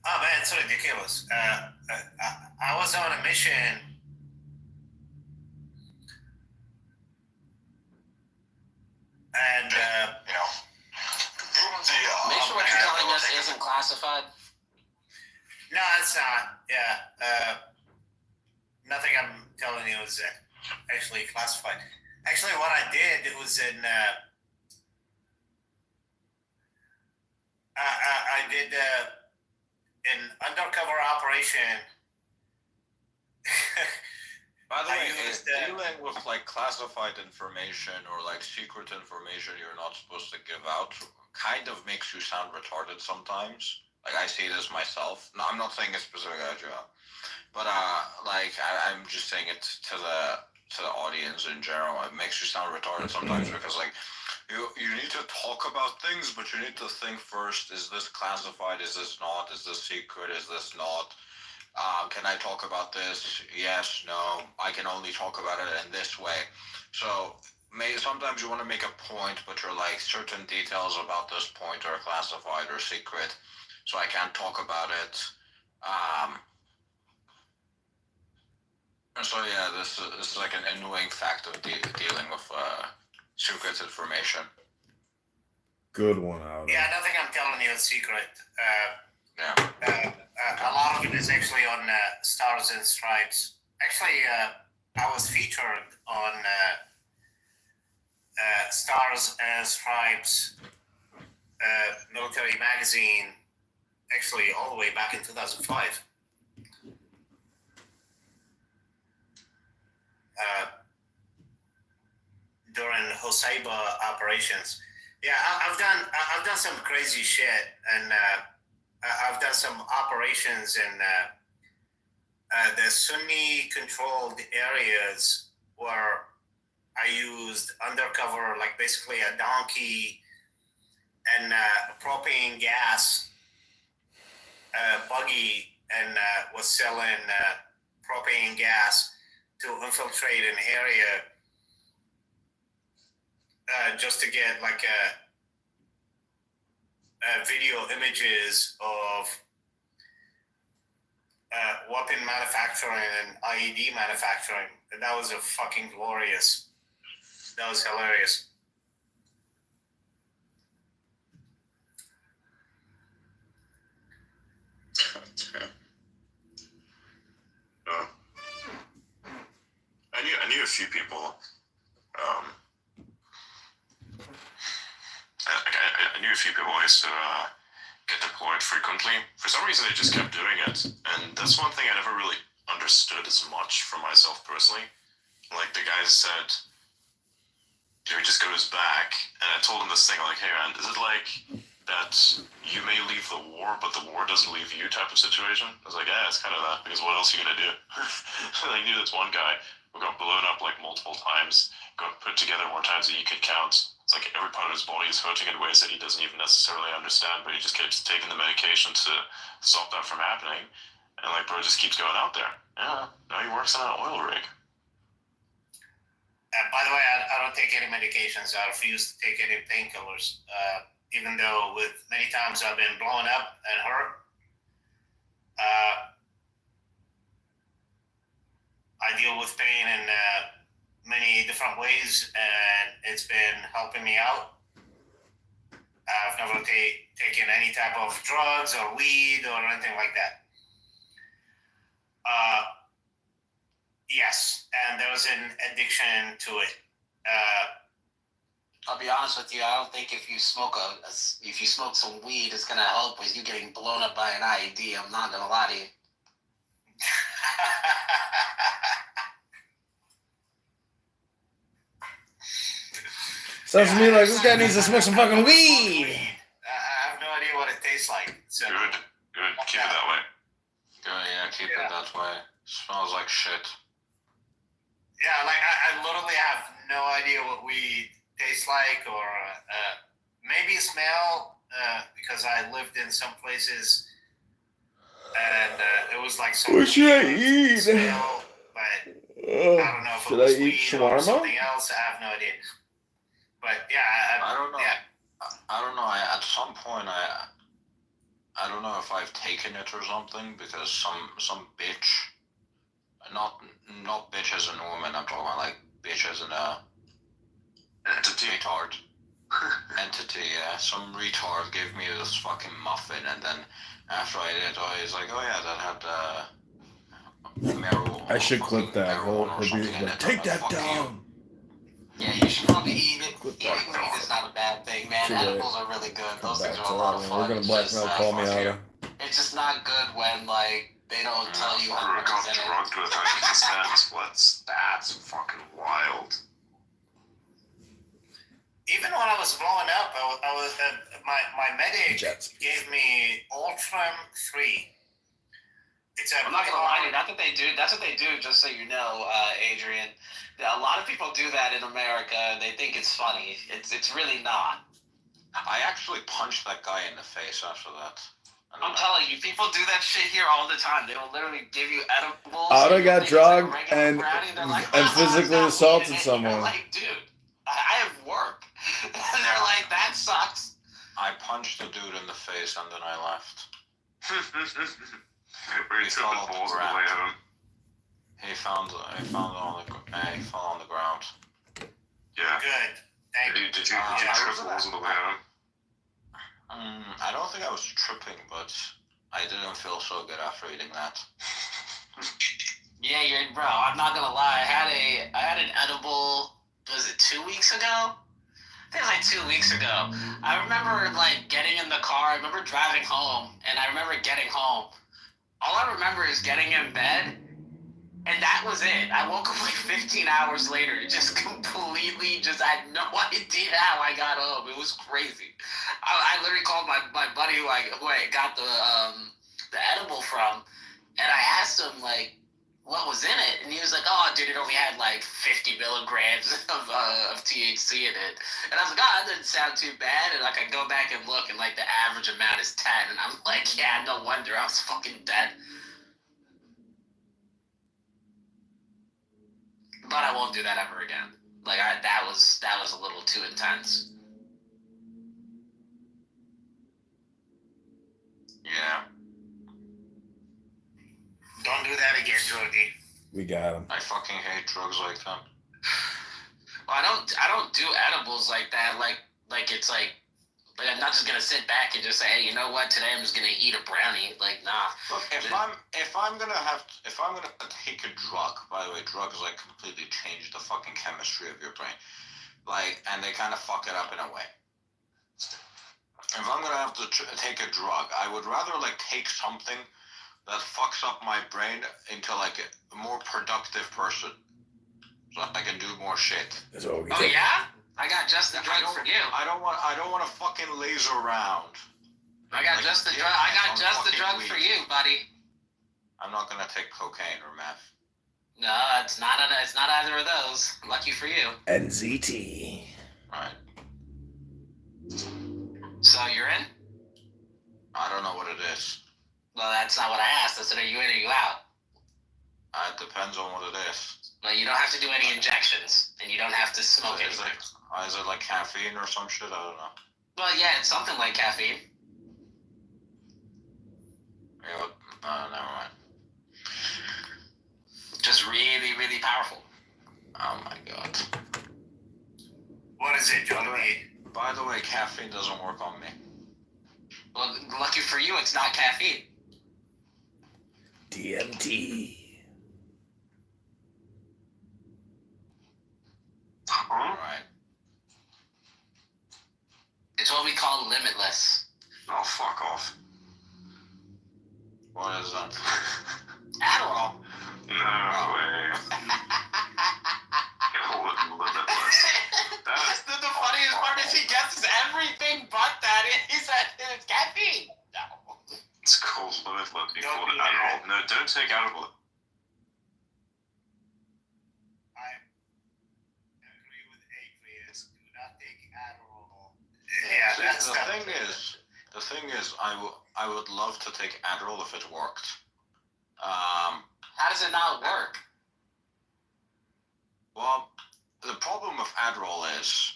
Oh man, it's ridiculous. I was on a mission. And Make sure what you're telling us isn't classified. no, it's not. Yeah, nothing I'm telling you is actually classified. Actually, what I did, it was in. I did an undercover operation. By the I way, used, dealing with like classified information or like secret information you're not supposed to give out kind of makes you sound retarded sometimes. Like I see this myself. No, I'm not saying it's specific at you, but I'm just saying it to the audience in general. It makes you sound retarded sometimes because like you need to talk about things, but you need to think first: is this classified? Is this not? Is this secret? Is this not? Can I talk about this? Yes, no. I can only talk about it in this way. So sometimes you want to make a point, but you're like certain details about this point are classified or secret, so I can't talk about it. So yeah, this is like an annoying fact of dealing with secret information. Good one, Adam. Yeah, I don't think I'm telling you a secret. Yeah. A lot of it is actually on Stars and Stripes. Actually, I was featured on Stars and Stripes military magazine, actually all the way back in 2005. During Hoseiba operations. Yeah, I've done some crazy shit, and I've done some operations in the Sunni-controlled areas where I used undercover, like basically a donkey and propane gas buggy, and was selling propane gas to infiltrate an area just to get like video images of weapon manufacturing and IED manufacturing. And that was a fucking glorious. That was hilarious. I knew a few people. I knew a few people who used to get deployed frequently. For some reason, they just kept doing it, and that's one thing I never really understood as much for myself personally. Like the guy said, he just goes back, and I told him this thing like, "Hey man, is it like that you may leave the war, but the war doesn't leave you type of situation?" I was like, "Yeah, it's kind of that, because what else are you gonna do?" I knew this one guy who got blown up like multiple times, got put together more times than you could count. It's like every part of his body is hurting in ways that he doesn't even necessarily understand, but he just keeps taking the medication to stop that from happening. And like, bro just keeps going out there. Yeah, now he works on an oil rig. By the way, I don't take any medications. I refuse to take any painkillers. Even though with many times I've been blown up and hurt, I deal with pain in many different ways, and it's been helping me out. I've never taken any type of drugs or weed or anything like that. Yes, and there was an addiction to it. I'll be honest with you. I don't think if you smoke some weed, it's gonna help with you getting blown up by an IED. I'm not gonna lie to you. Sounds to me like this guy needs to smoke some fucking weed. I have no idea what it tastes like. So Good. Keep it that way. Yeah, keep it that way. Smells like shit. yeah, like I literally have no idea what weed tastes like, or maybe smell, because I lived in some places and it was like some What should I eat? smell, but I don't know if Should it was I eat weed or shawarma? something else. I have no idea. But yeah, I don't know. Yeah, I don't know. At some point, I don't know if I've taken it or something, because some bitch, not bitch as in woman. I'm talking about like bitch as in a Entity. retard entity. Yeah, some retard gave me this fucking muffin, and then after I did, I was like, oh yeah, that had marijuana. I should clip that. Marijuana Her or something being in like, it. take I'm that like, fuck you. down. Yeah, you should probably eat it. Clip Eating that. weed is not a bad thing, man. Too late. Edibles are really good. Those Back things to are a lot of that. fun. We're gonna It's just, blackmail call me fuck out you. of. It's just not good when like they don't tell you how Bro, I much got is in it. drugged with $100. That's fucking wild. even when I was blowing up, I was my medic Jets. gave me Ultram 3. It's a I'm not gonna lie to you. That's what they do. That's what they do. Just so you know, Adrian. A lot of people do that in America. They think it's funny. It's really not. I actually punched that guy in the face after that. I'm telling you, people do that shit here all the time. They will literally give you edibles. Otto and got think it's like a drugged regular and- brownie. They're like, and "Ah, physically it's not assaulted weed." And someone. You're like, dude, I have work. And they're like, that sucks. I punched the dude in the face and then I left. Where you took the balls on the way home. He fell on the ground. Yeah. Good. Thank Did you. you trip I balls on the way home? I don't think I was tripping, but I didn't feel so good after eating that. Yeah, bro. I'm not gonna lie. I had an edible. Was it 2 weeks ago? I think it was like 2 weeks ago. I remember like getting in the car. I remember driving home, and I remember getting home. All I remember is getting in bed, and that was it. I woke up like 15 hours later, just completely, I had no idea how I got home. It was crazy. I literally called my buddy who I got the edible from, and I asked him like what was in it, and he was like, "Oh, dude, it only had like 50 milligrams of THC in it." And I was like, "Oh, that doesn't sound too bad." And like I go back and look, and like the average amount is 10, and I'm like, "Yeah, no wonder I was fucking dead." But I won't do that ever again. Like that was a little too intense. Yeah, Don't do that again, Jordy. We got him. I fucking hate drugs like that. Well, I don't do edibles like that. Like it's like I'm not just gonna sit back and just say, "Hey, you know what? Today I'm just gonna eat a brownie." Like, nah. Look, if I'm gonna take a drug, by the way, drugs like completely change the fucking chemistry of your brain, like, and they kind of fuck it up in a way. If I'm gonna have to take a drug, I would rather like take something that fucks up my brain into like a more productive person, so I can do more shit. That's what we Oh take. yeah, I got just the drug for you. I don't want to fucking laze around. I got Like, just the yeah, drug. I got on just the fucking drug weed. for you, buddy. I'm not gonna take cocaine or meth. No, it's not either of those. Lucky for you. NZT. Right. So you're in? I don't know what it is. Well, that's not what I asked. I said, are you in or you out? It depends on what it is. Well, you don't have to do any injections, and you don't have to smoke Is anything. is it like caffeine or some shit? I don't know. Well, yeah, it's something like caffeine. Yeah, never mind. Just really, really powerful. Oh my god. What is it, Jordy? By the way, caffeine doesn't work on me. Well, lucky for you, it's not caffeine. DMT. Alright. It's what we call limitless. Oh, fuck off. What is that? Adderall. No way. Limitless. The funniest part is he guesses everything but that. He said it's caffeine. No. It's called limitless. You Don't call it do that. Adderall. No, don't take Adderall. I agree with Adrian. Do not take Adderall. See, Yeah, that's the thing is, I would love to take Adderall if it worked. How does it not work? Well, the problem with Adderall is,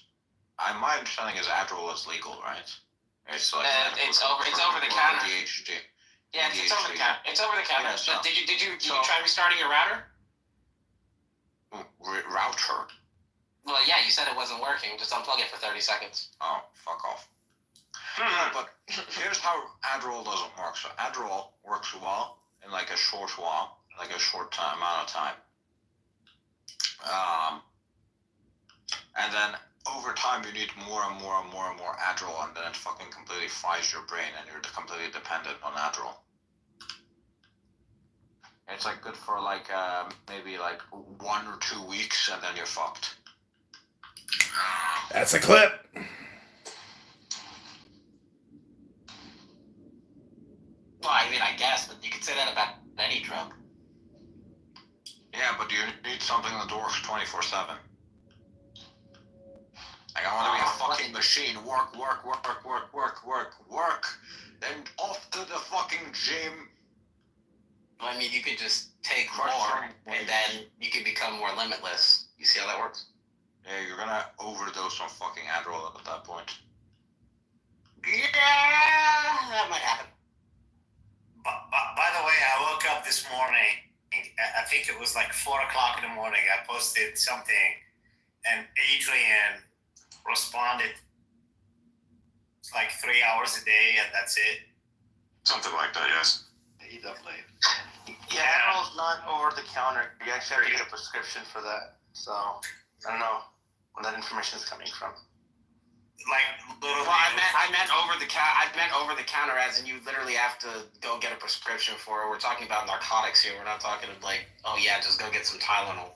my understanding is Adderall is legal, right? It's like It's over the counter. ADHD. Yeah, it's over the counter. It's over the counter. Yeah, so- But did you so- try restarting your router? Router. Well, yeah, you said it wasn't working. Just unplug it for 30 seconds. Oh, fuck off. Yeah, but here's how Adderall doesn't work. So Adderall works well in like a short while, like a short amount of time. And then over time you need more and more and more and more Adderall, and then it fucking completely fries your brain, and you're completely dependent on Adderall. It's like good for like maybe like 1 or 2 weeks, and then you're fucked. That's a clip. Well, I mean, I guess, but you could say that about any drug. Yeah, but you need something that works 24/7. Like, I want to be a fucking machine. Work, then off to the fucking gym. I mean, you could just take Crush more, some and weight. then you could become more limitless. You see how that works? Yeah, you're gonna overdose on fucking Adderall at that point. Yeah, that might happen. By the way, I woke up this morning. I think it was like 4 o'clock in the morning. I posted something, and Adrian responded. It's like 3 hours a day, and that's it. Something like that, yes. He's up late. Yeah, Adderall's not over the counter. You actually have to get a prescription for that. So I don't know where that information is coming from. Like literally. Well, I meant over the counter, as in you literally have to go get a prescription for it. We're talking about narcotics here. We're not talking like, oh yeah, just go get some Tylenol.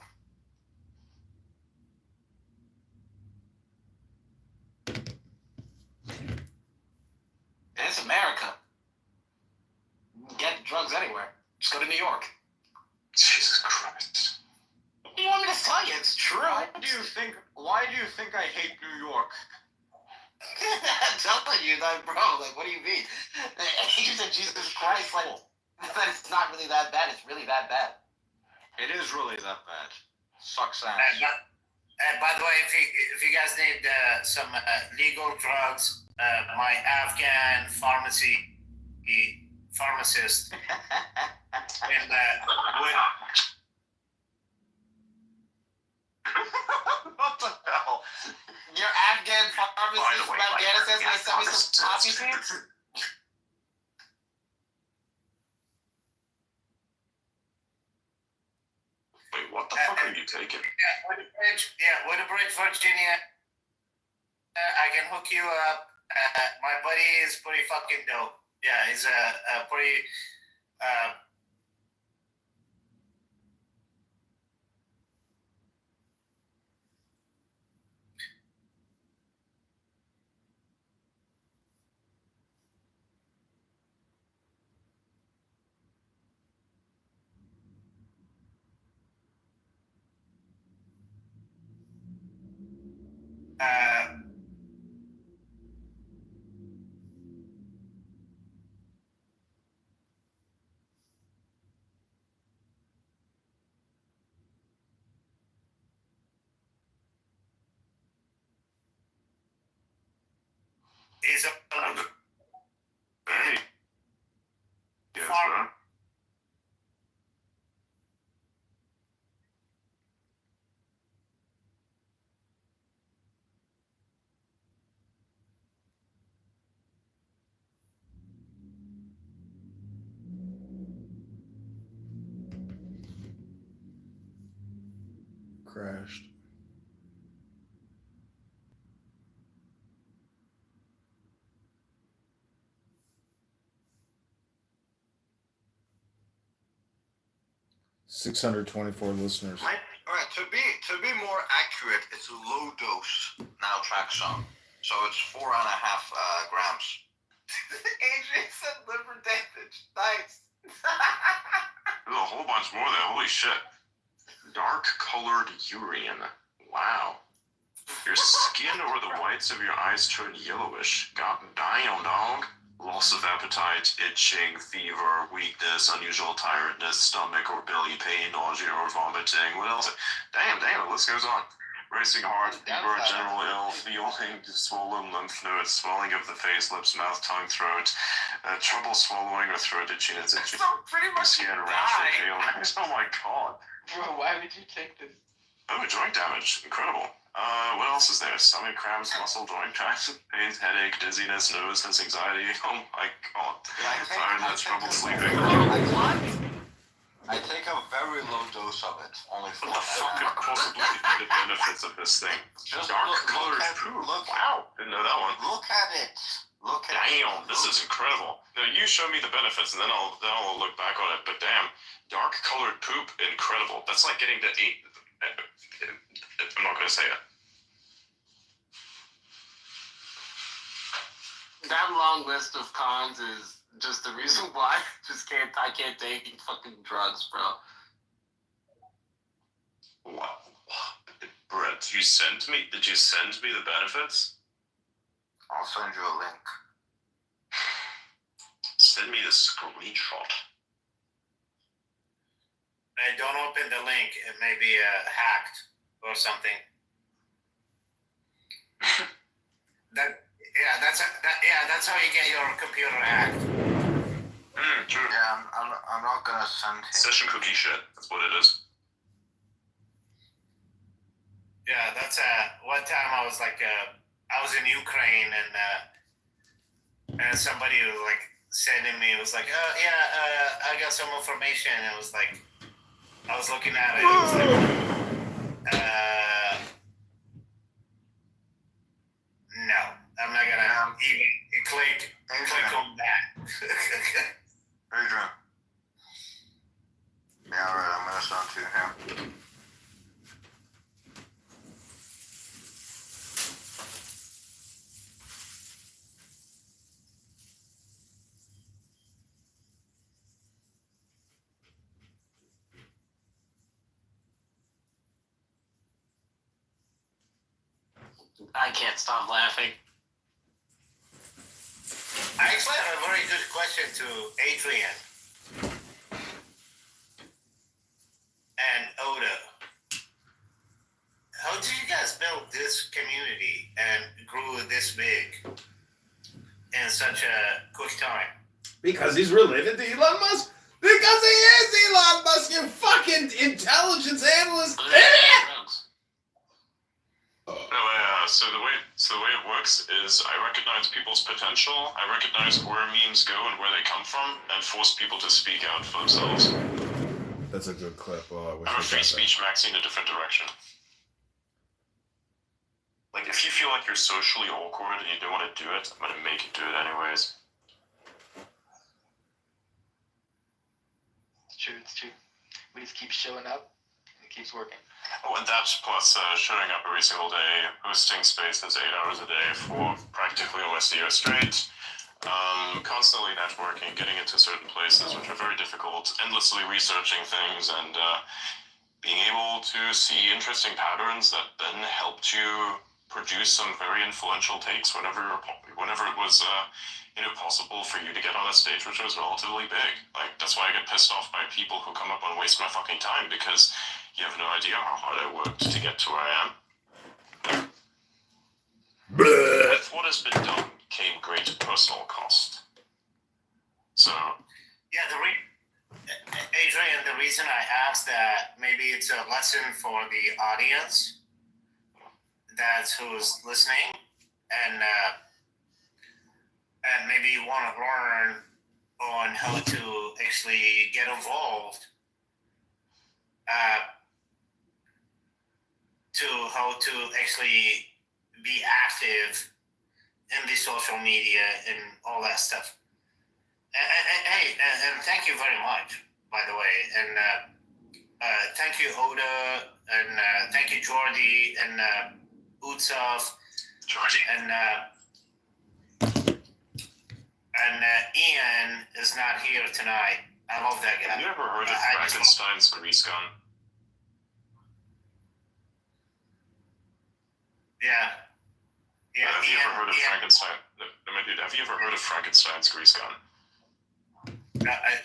And it's America. You can get drugs anywhere. Just go to New York. Jesus Christ. What do you want me to tell you? It's true. Why do you think I hate New York? I'm telling you, like, bro, like, what do you mean? You said Jesus Christ, like, that it's not really that bad. It's really that bad. It is really that bad. Sucks ass. By the way, if you guys need some legal drugs, my Afghan pharmacist and What the hell? Your Afghan pharmacist from Afghanistan is going to send me some poppy seeds? Wait, what the fuck are you taking? Woodbridge, Virginia. I can hook you up. My buddy is pretty fucking dope. Yeah, he's a pretty. Is a Hey. Yes, Farm. sir. Crashed. $624 listeners. Alright, to be more accurate, it's a low dose naltrexone. So it's 4.5 grams. Adrian said liver damage. Nice. There's a whole bunch more there. Holy shit. Dark colored urine. Wow. Your skin or the whites of your eyes turn yellowish. God damn, dog. Loss of appetite, itching, fever, weakness, unusual tiredness, stomach or belly pain, nausea or vomiting. What else? Damn, the list goes on. Racing heart, fever, general ill, feeling, swollen lymph nodes, swelling of the face, lips, mouth, tongue, throat, trouble swallowing or throat itchiness, itching. So pretty much Skin, you rash, or die. pale. Oh my god. Bro, why would you take this? Oh, joint damage. Incredible. What else is there? Stomach cramps, muscle joint cramps, pains, headache, dizziness, nervousness, anxiety. Oh my god. Tiredness, trouble sleeping. What? I take a very low dose of it, only for What the fuck could possibly be the benefits of this thing? Just Dark look colored at- poop. look- Wow. Didn't know that one. Look at it. Look at Damn, it. this is incredible. Now you show me the benefits, and then I'll look back on it. But damn, dark colored poop, incredible. That's like getting to 8. I'm not gonna say it. That long list of cons is just the reason why I can't take fucking drugs, bro. What? Brett, did you send me the benefits? I'll send you a link. Send me the screenshot. don't open the link. It may be hacked or something. That's how you get your computer hacked. True. Yeah, I'm not gonna send him. Session cookie shit. That's what it is. Yeah, that's one time I was like, I was in Ukraine and somebody was like sending me, it was like, oh yeah, I got some information. It was like, I was looking at it, it was like, no, I'm not gonna even click on that. Adrian. Yeah, alright, I'm gonna send to him. I can't stop laughing. I actually have a very good question to Adrian and Oda. How did you guys build this community and grew this big in such a quick time? Because he's related to Elon Musk. Because he is Elon Musk, you fucking intelligence analyst. So the way it works is I recognize people's potential, I recognize where memes go and where they come from, and force people to speak out for themselves. That's a good clip. Oh, I wish I'm a we free got that. speech maxi in a different direction. Like, if you feel like you're socially awkward and you don't want to do it, I'm gonna make you do it anyways. It's true. It's true. We just keep showing up. It keeps working. Oh, and that plus showing up every single day, hosting spaces 8 hours a day for practically almost a year straight, constantly networking, getting into certain places which are very difficult, endlessly researching things, and being able to see interesting patterns that then helped you produce some very influential takes whenever it was possible for you to get on a stage which was relatively big. Like, that's why I get pissed off by people who come up and waste my fucking time, because you have no idea how hard I worked to get to where I am. With what has been done came great personal cost. So Yeah, Adrian, the reason I asked that, maybe it's a lesson for the audience that's who's listening, and maybe you want to learn on how to actually get involved, to how to actually be active in the social media and all that stuff. And thank you very much, by the way, and thank you, Oda, and thank you, Jordy, and Utsov, Georgie. And Ian is not here tonight. I love that guy. Have you ever heard of Frankenstein's grease gun? Yeah. Have you ever heard of Frankenstein? No, dude, have you ever heard of Frankenstein's grease gun?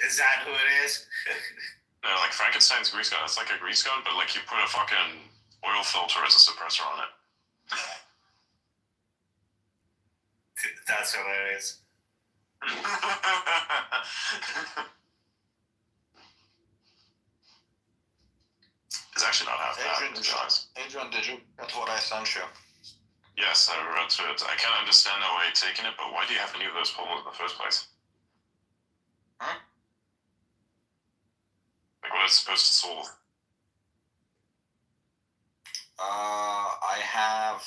Is that who it is? No, like Frankenstein's grease gun. It's like a grease gun, but like you put a fucking oil filter as a suppressor on it. That's hilarious. It's actually not half bad, to be honest. Adrian, did you get what I sent you? Yes, I read through it. I can't understand why you're taking it, but why do you have any of those problems in the first place? Huh? Like, what is it supposed to solve? I have.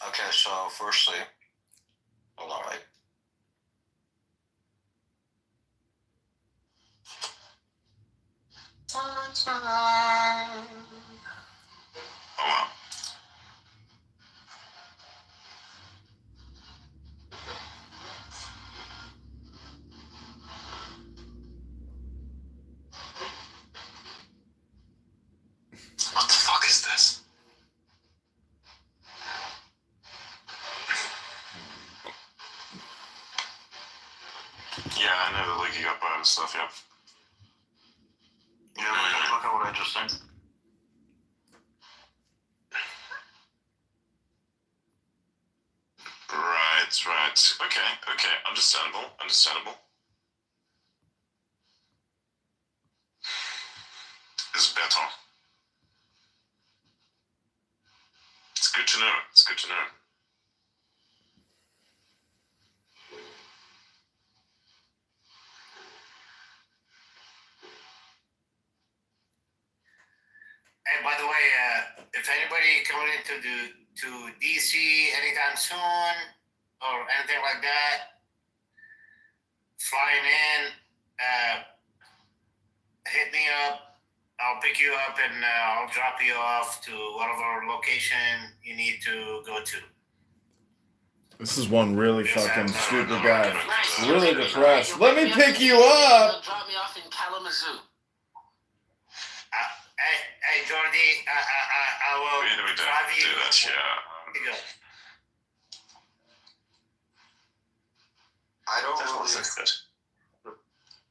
Okay, so firstly, hold on, wait. Oh, wow. What the fuck is this? Yeah, I know the leaking up and stuff, yeah. Yeah, look at what I just sent. Right. Okay. Understandable. It's better. to know. It's good to know. And by the way, if anybody coming to DC anytime soon or anything like that, flying in, hit me up. I'll pick you up and I'll drop you off to whatever location you need to go to. This is one really Yes, fucking I'm, stupid I'm guy. Nice. Really You'll depressed. pick Let me me up pick in you DC, up. you'll drop me off in Kalamazoo. Hey, Jordy, I will We don't drive you. do that here. You go. I don't That really. looks good.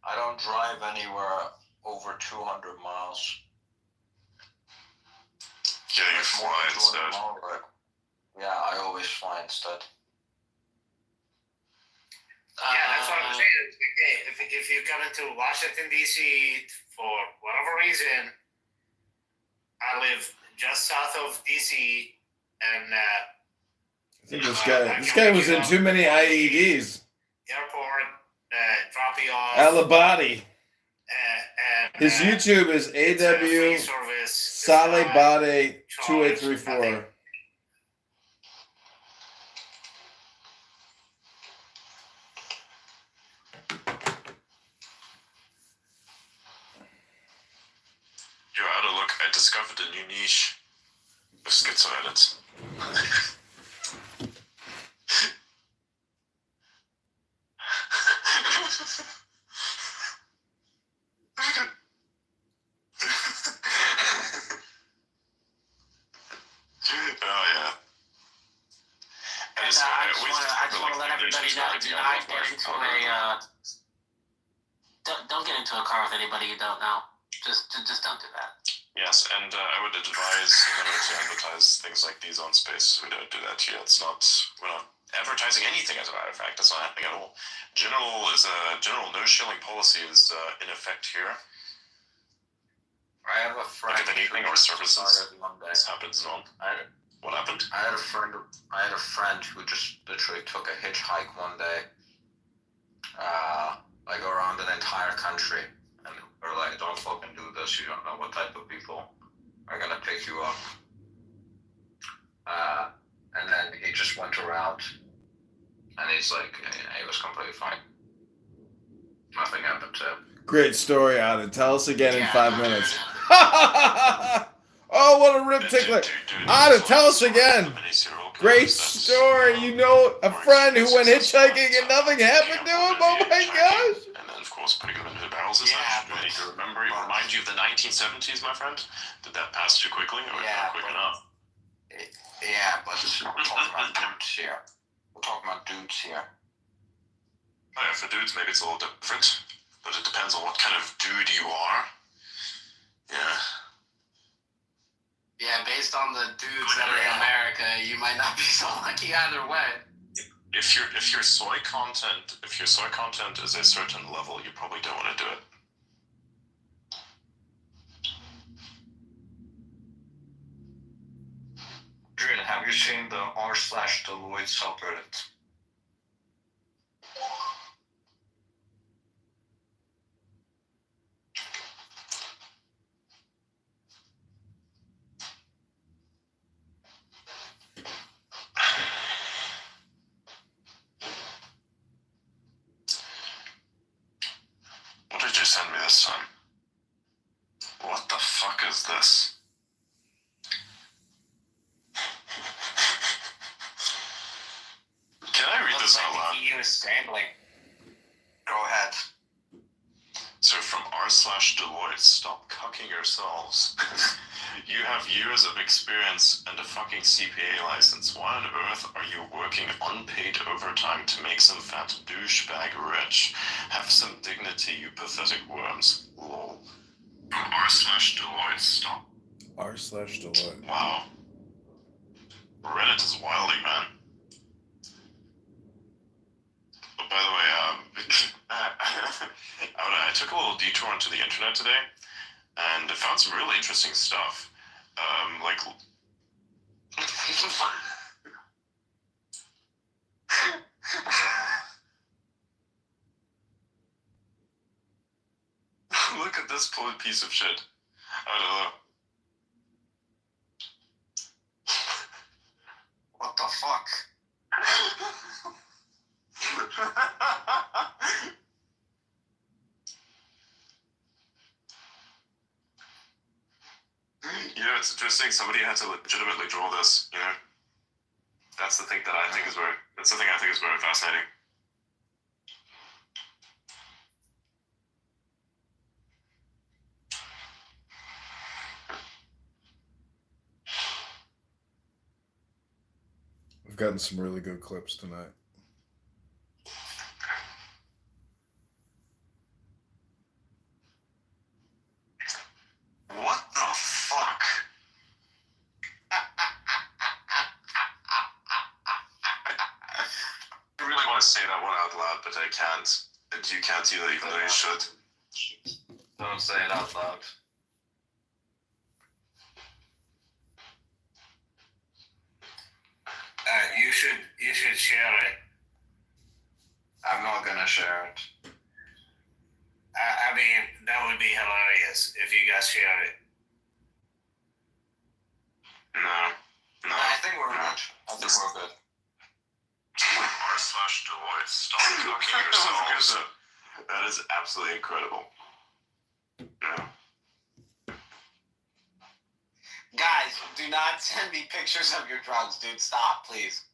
I don't drive anywhere over 200 miles. Yeah, you It's more fly than 200 instead. miles, but yeah, I always fly instead. Yeah, that's what I'm saying. Okay, if you come into Washington D.C. for whatever reason, I live just south of D.C. and I think this guy was in too many IEDs. airport, drop you off. Alibadi. And His YouTube is it's a free AW service. Salibade Charge, 2834. You're out of luck. I discovered a new niche of schizo edits. Oh yeah. And I just want to let everybody know, do not get into a don't get into a car with anybody you don't know. Just don't do that. Yes, and I would advise never to advertise things like these on Space. We don't do that here. We're not advertising anything, as a matter of fact. That's not happening at all. General no shilling policy is in effect here. I have a friend. Like anything or services. One day. This happens on. What happened? I had a friend who just literally took a hitchhike one day, like around an entire country, and we're like, "Don't fucking do this. You don't know what type of people are gonna pick you up." And then he just went around, and he's like, he was completely fine. Nothing happened to him. Great story, Adam. Tell us again in 5 minutes. Oh, what a rip tickler. Adam, tell us again. Great story. You know, a friend who went hitchhiking and nothing happened to him? Oh my gosh. And then, of course, putting them into the barrels is Yeah, not. You need to remind you of the 1970s, my friend. Did that pass too quickly or not quick enough? Yeah, but we're talking about dudes here. We're talking about dudes here. Oh, yeah, for dudes, maybe it's a little different, but it depends on what kind of dude you are. Yeah. Yeah, based on the dudes that are in America, you might not be so lucky either way. If your soy content is a certain level, you probably don't want to do it. Adrian, have you seen the r/Deloitte subreddit? What did you send me this time? What the fuck is this? Can I read Looks this like out loud? the EU is scrambling. Go ahead. So from r/Deloitte, stop cucking yourselves. You have years of experience and a fucking CPA license. Why on earth are you working unpaid overtime to make some fat douchebag rich? Have some dignity, you pathetic worms. Lol. From r/Deloitte, stop. r/Deloitte. Wow. Reddit is wilding, man. But by the way, I took a little detour into the internet today, and I found some really interesting stuff. Like Look at this poor piece of shit. I don't know. What the fuck? You know, it's interesting. Somebody had to legitimately draw this. You know, that's the thing that I think is very. That's the thing I think is very fascinating. We've gotten some really good clips tonight. What the fuck? I really want to say that one out loud, but I can't. And you can't either, even though you should. Don't say it out loud. You should share it. I'm not gonna share it. I mean, that would be hilarious if you guys share it. No. I think we're good. I think we're good. r/Deloitte, stop cooking yourselves. That is absolutely incredible. Yeah. Guys, do not send me pictures of your drugs, dude. Stop, please.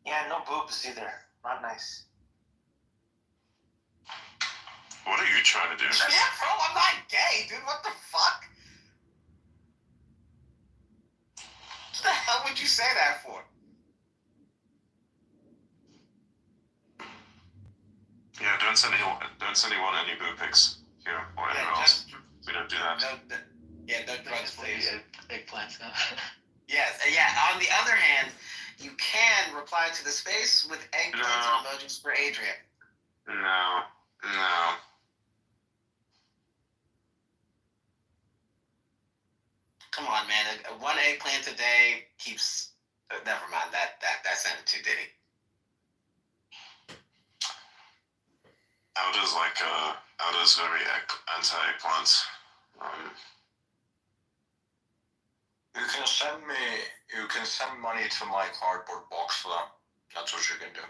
Yeah, no boobs either. Not nice. What are you trying to do? Yeah, bro, I'm not gay, dude. What the fuck? What the hell would you say that for? Yeah, don't send anyone any boob pics here or anywhere else. We don't do that. No drugs, please. Eggplants now. Yes, yeah. On the other hand, you can reply to the space with eggplants and emojis for Adrian. No. Come on, man. One eggplant a day keeps. Never mind. That sounded too ditty. Alda's very anti-eggplants. You can send money to my cardboard box for that. That's what you can do.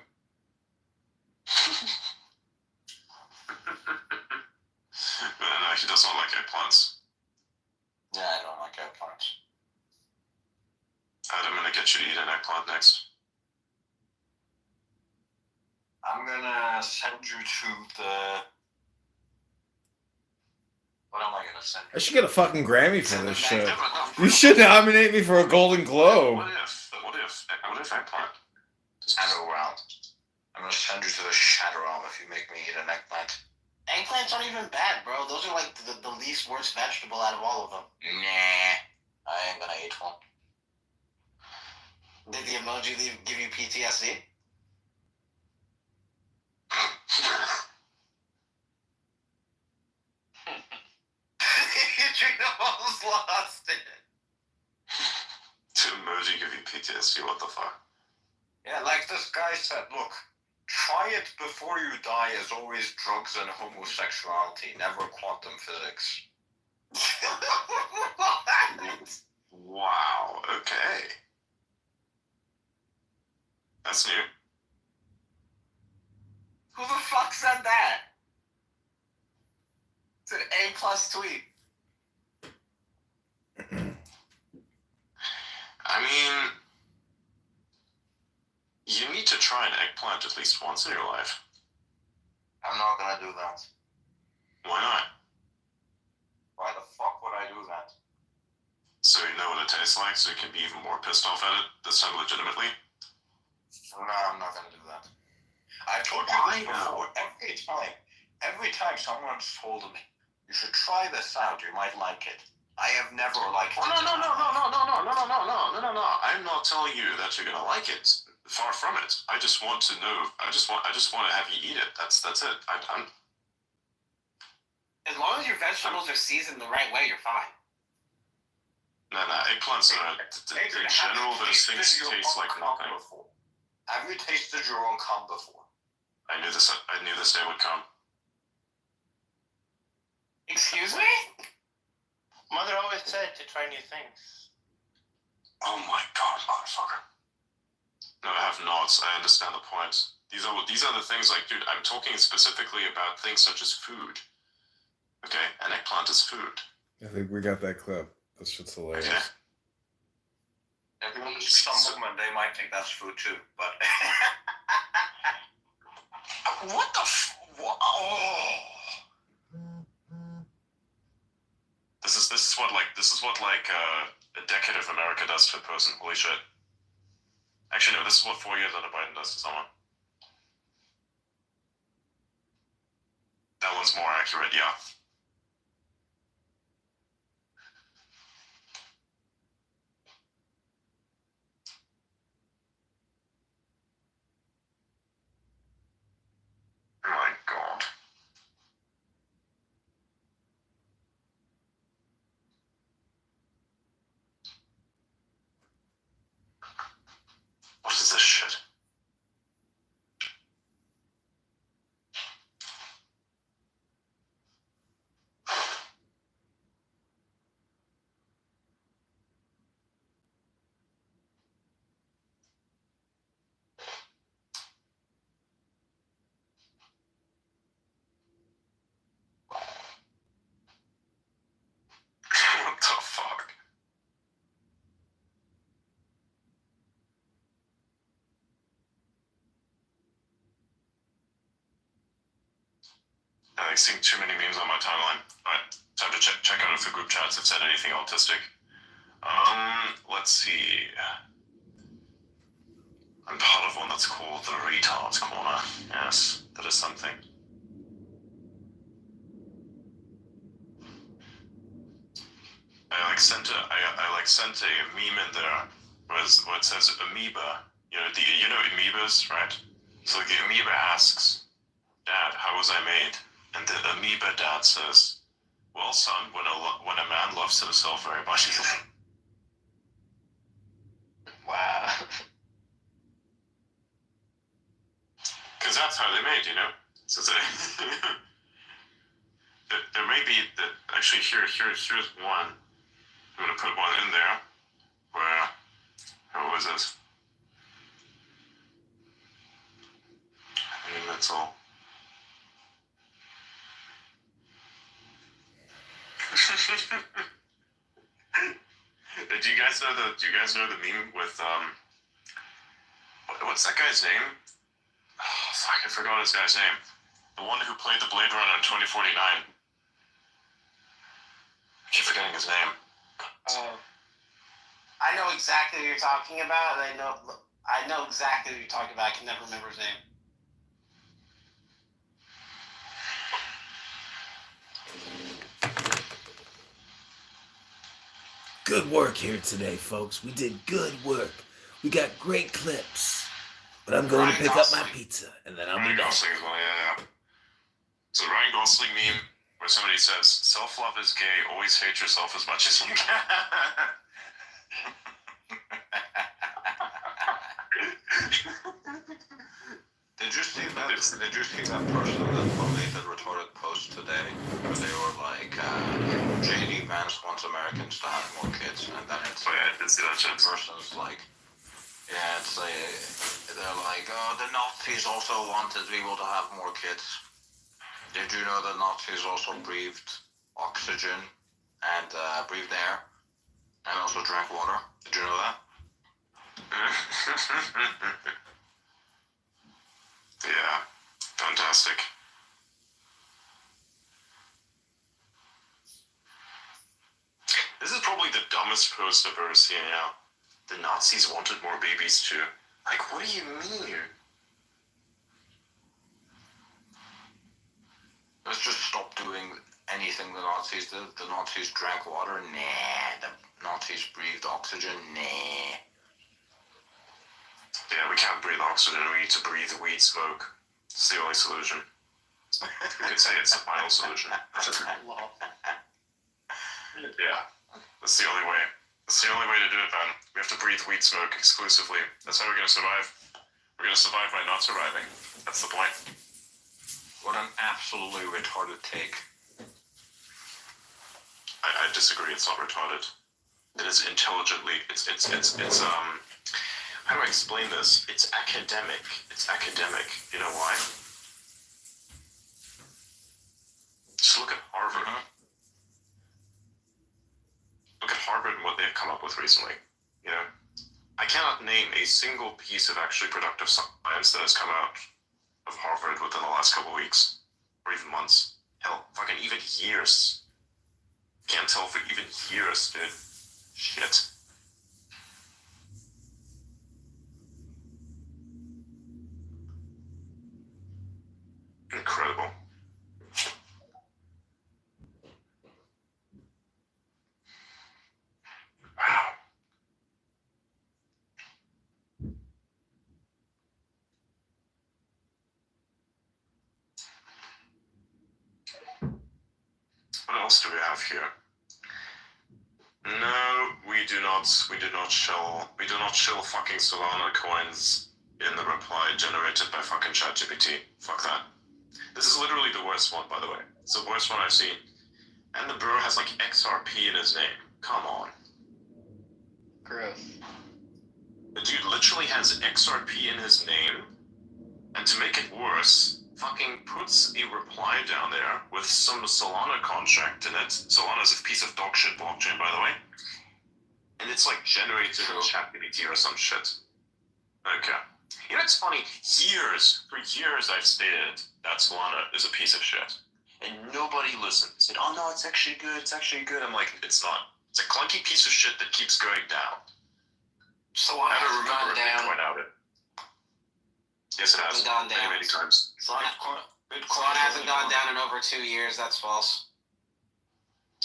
No, he does not like eggplants. Yeah, I don't like eggplants. I'm gonna get you to eat an eggplant next. I'm gonna send you to the... What am I gonna send you? I should get a fucking Grammy for this shit. You should nominate me for a Golden Globe. What if eggplant? Shadow Realm. I'm gonna send you to the Shadow Realm if you make me eat an eggplant. Eggplants aren't even bad, bro. Those are like the least worst vegetable out of all of them. Nah. I ain't gonna eat one. Did the emoji give you PTSD? You almost lost it. To emoji give you PTSD, what the fuck? Yeah, like this guy said, look, try it before you die is always drugs and homosexuality, never quantum physics. What? Wow, okay. That's new. Who the fuck said that? It's an A+ tweet. I mean, you need to try an eggplant at least once in your life. I'm not gonna do that. Why not? Why the fuck would I do that? So you know what it tastes like, so you can be even more pissed off at it, this time legitimately? No, I'm not gonna do that. I told you this before. Every time someone's told me, you should try this out, you might like it. I have never liked it. No. I'm not telling you that you're gonna like it. Far from it. I just want to know. I just want to have you eat it. That's it. I'm As long as your vegetables are seasoned the right way, you're fine. No, eggplants are in general. Those things taste like nothing. Have you tasted your own cum before? I knew this day would come. Excuse me? Mother always said to try new things. Oh my god, motherfucker. No, I have not. I understand the point. These are the things like, dude, I'm talking specifically about things such as food. Okay, an eggplant is food. I think we got that clip. That shit's hilarious. Okay. Everyone, some women, they might think that's food too, but what the oh. This is what a decade of America does to a person. Holy shit. Actually, no, this is what 4 years under Biden does to someone. That one's more accurate, yeah. Oh my god. What is this shit? What the fuck? I've seen too many memes on my timeline. Alright, time to check out if the group chats have said anything autistic. Let's see. I'm part of one that's called the Retards Corner. Yes, that is something. I sent a meme in there where it says amoeba. You know amoebas, right? So the amoeba asks, "Dad, how was I made?" And the amoeba dad says, "Well, son, when a man loves himself very much." Wow. Because that's how they made, you know. So there may be that actually here's one. I'm gonna put one in there where how was it? I mean, that's all. Do you guys know the meme with what's that guy's name? Oh, fuck, I forgot his guy's name. The one who played the Blade Runner in 2049. I keep forgetting his name. I know exactly what you're talking about, and I know exactly what you're talking about. I can never remember his name. Good work here today, folks. We did good work. We got great clips. But I'm going to pick up my pizza, and then I'll be Ryan back. Gosling as well, yeah. It's a Ryan Gosling meme where somebody says, "Self-love is gay. Always hate yourself as much as you can." Did you see that person that made that retarded post today where they were like, JD Vance wants Americans to have more kids, and then it's Oh yeah, I did see that shit. person's like, yeah, it's like, they're like, oh, the Nazis also wanted people to have more kids. Did you know the Nazis also breathed oxygen and breathed air and also drank water? Did you know that? Yeah, fantastic. This is probably the dumbest post I've ever seen, yeah. The Nazis wanted more babies too. Like, what do you mean? Let's just stop doing anything the Nazis did. The Nazis drank water? Nah. The Nazis breathed oxygen? Nah. Yeah, we can't breathe oxygen. We need to breathe weed smoke. It's the only solution. We could say it's the final solution. Yeah, that's the only way. That's the only way to do it, man. We have to breathe weed smoke exclusively. That's how we're gonna survive. We're gonna survive by not surviving. That's the point. What an absolutely retarded take. I disagree. It's not retarded. It is intelligently. It's how do I explain this? It's academic. It's academic. You know why? Just look at Harvard. Look at Harvard and what they've come up with recently. You know, I cannot name a single piece of actually productive science that has come out of Harvard within the last couple weeks, or even months. Hell, fucking even years. Can't tell for even years, dude. Shit. Incredible. Wow. What else do we have here? No, we do not shill fucking Solana coins in the reply generated by fucking ChatGPT. Fuck that. This is literally the worst one, by the way. It's the worst one I've seen. And the bro has like XRP in his name. Come on. Gross. The dude literally has XRP in his name, and to make it worse, fucking puts a reply down there with some Solana contract in it. Solana is a piece of dog shit blockchain, by the way. And it's like generated in ChatGPT or some shit. Okay. You know, it's funny. For years I've stated that Solana is a piece of shit. And nobody listened. Said, oh no, it's actually good. I'm like, it's not. It's a clunky piece of shit that keeps going down. Solana hasn't gone down. Yes, it has. Gone down. Many times. Solana hasn't gone down in over 2 years. That's false.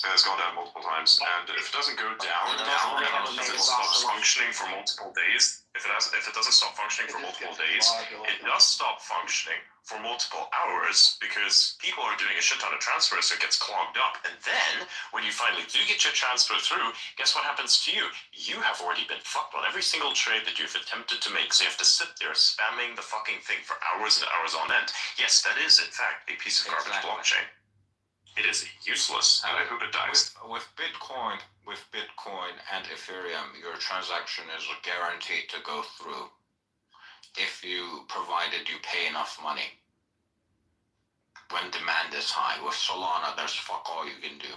It has gone down multiple times, and if it doesn't go down, if it stops functioning for multiple days, if it doesn't stop functioning for multiple days, it does stop functioning for multiple hours because people are doing a shit ton of transfers, so it gets clogged up. And then when you finally do get your transfer through, guess what happens to you? You have already been fucked on every single trade that you've attempted to make. So you have to sit there spamming the fucking thing for hours and hours on end. Yes, that is in fact a piece of garbage blockchain. It is useless, and I hope it dies. With Bitcoin and Ethereum, your transaction is guaranteed to go through provided you pay enough money when demand is high. With Solana, there's fuck all you can do.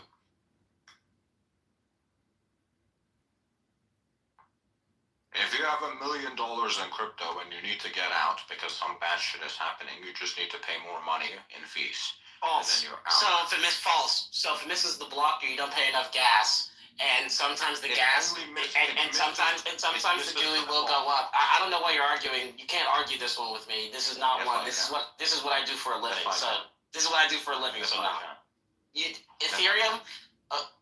If you have $1 million in crypto and you need to get out because some bad shit is happening, you just need to pay more money in fees. False. So if it misses the block, you don't pay enough gas, and sometimes the sometimes the Dewey will go up. I don't know why you're arguing. You can't argue this one with me. This is not one. This is what I do for a living. So this is what I do for a living. So now, Ethereum,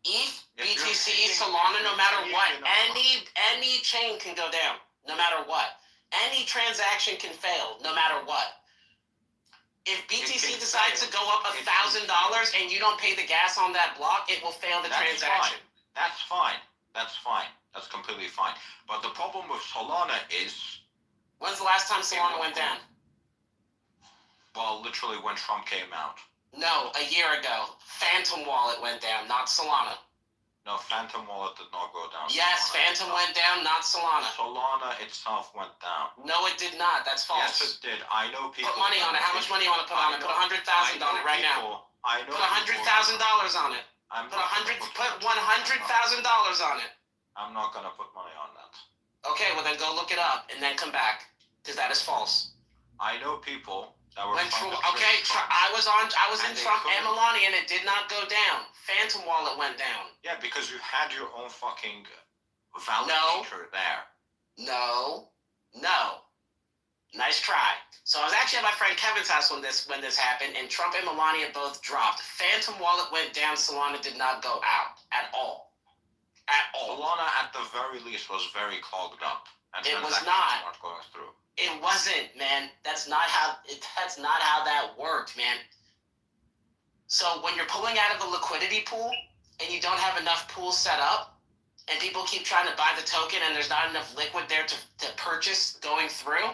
ETH, BTC, Solana, no matter what, any chain can go down, no matter what. Any transaction can fail, no matter what. If BTC decides to go up $1,000 and you don't pay the gas on that block, it will fail the transaction. That's fine. That's completely fine. But the problem with Solana is... When's the last time Solana went down? Well, literally when Trump came out. No, a year ago. Phantom Wallet went down, not Solana. No, Phantom Wallet did not go down. Yes, Phantom went down, not Solana. Solana itself went down. No, it did not. That's false. Yes, it did. I know people... Put money on it. How much money you want to put on it? Put $100,000 on it right now. I know. Put $100,000 on it. Put $100,000 on it. I'm not gonna put money on that. Okay, well then go look it up and then come back, because that is false. I know people that were... I was in Trump and Melania and it did not go down. Phantom Wallet went down. Yeah, because you had your own fucking validator there. No. Nice try. So I was actually at my friend Kevin's house when this happened, and Trump and Melania both dropped. Phantom Wallet went down. Solana did not go out at all. Solana, at the very least, was very clogged up, and it was not going through. It wasn't, man. That's not how that worked, man. So when you're pulling out of a liquidity pool and you don't have enough pools set up, and people keep trying to buy the token and there's not enough liquid there to purchase going through,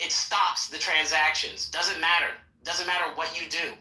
it stops the transactions. Doesn't matter. Doesn't matter what you do.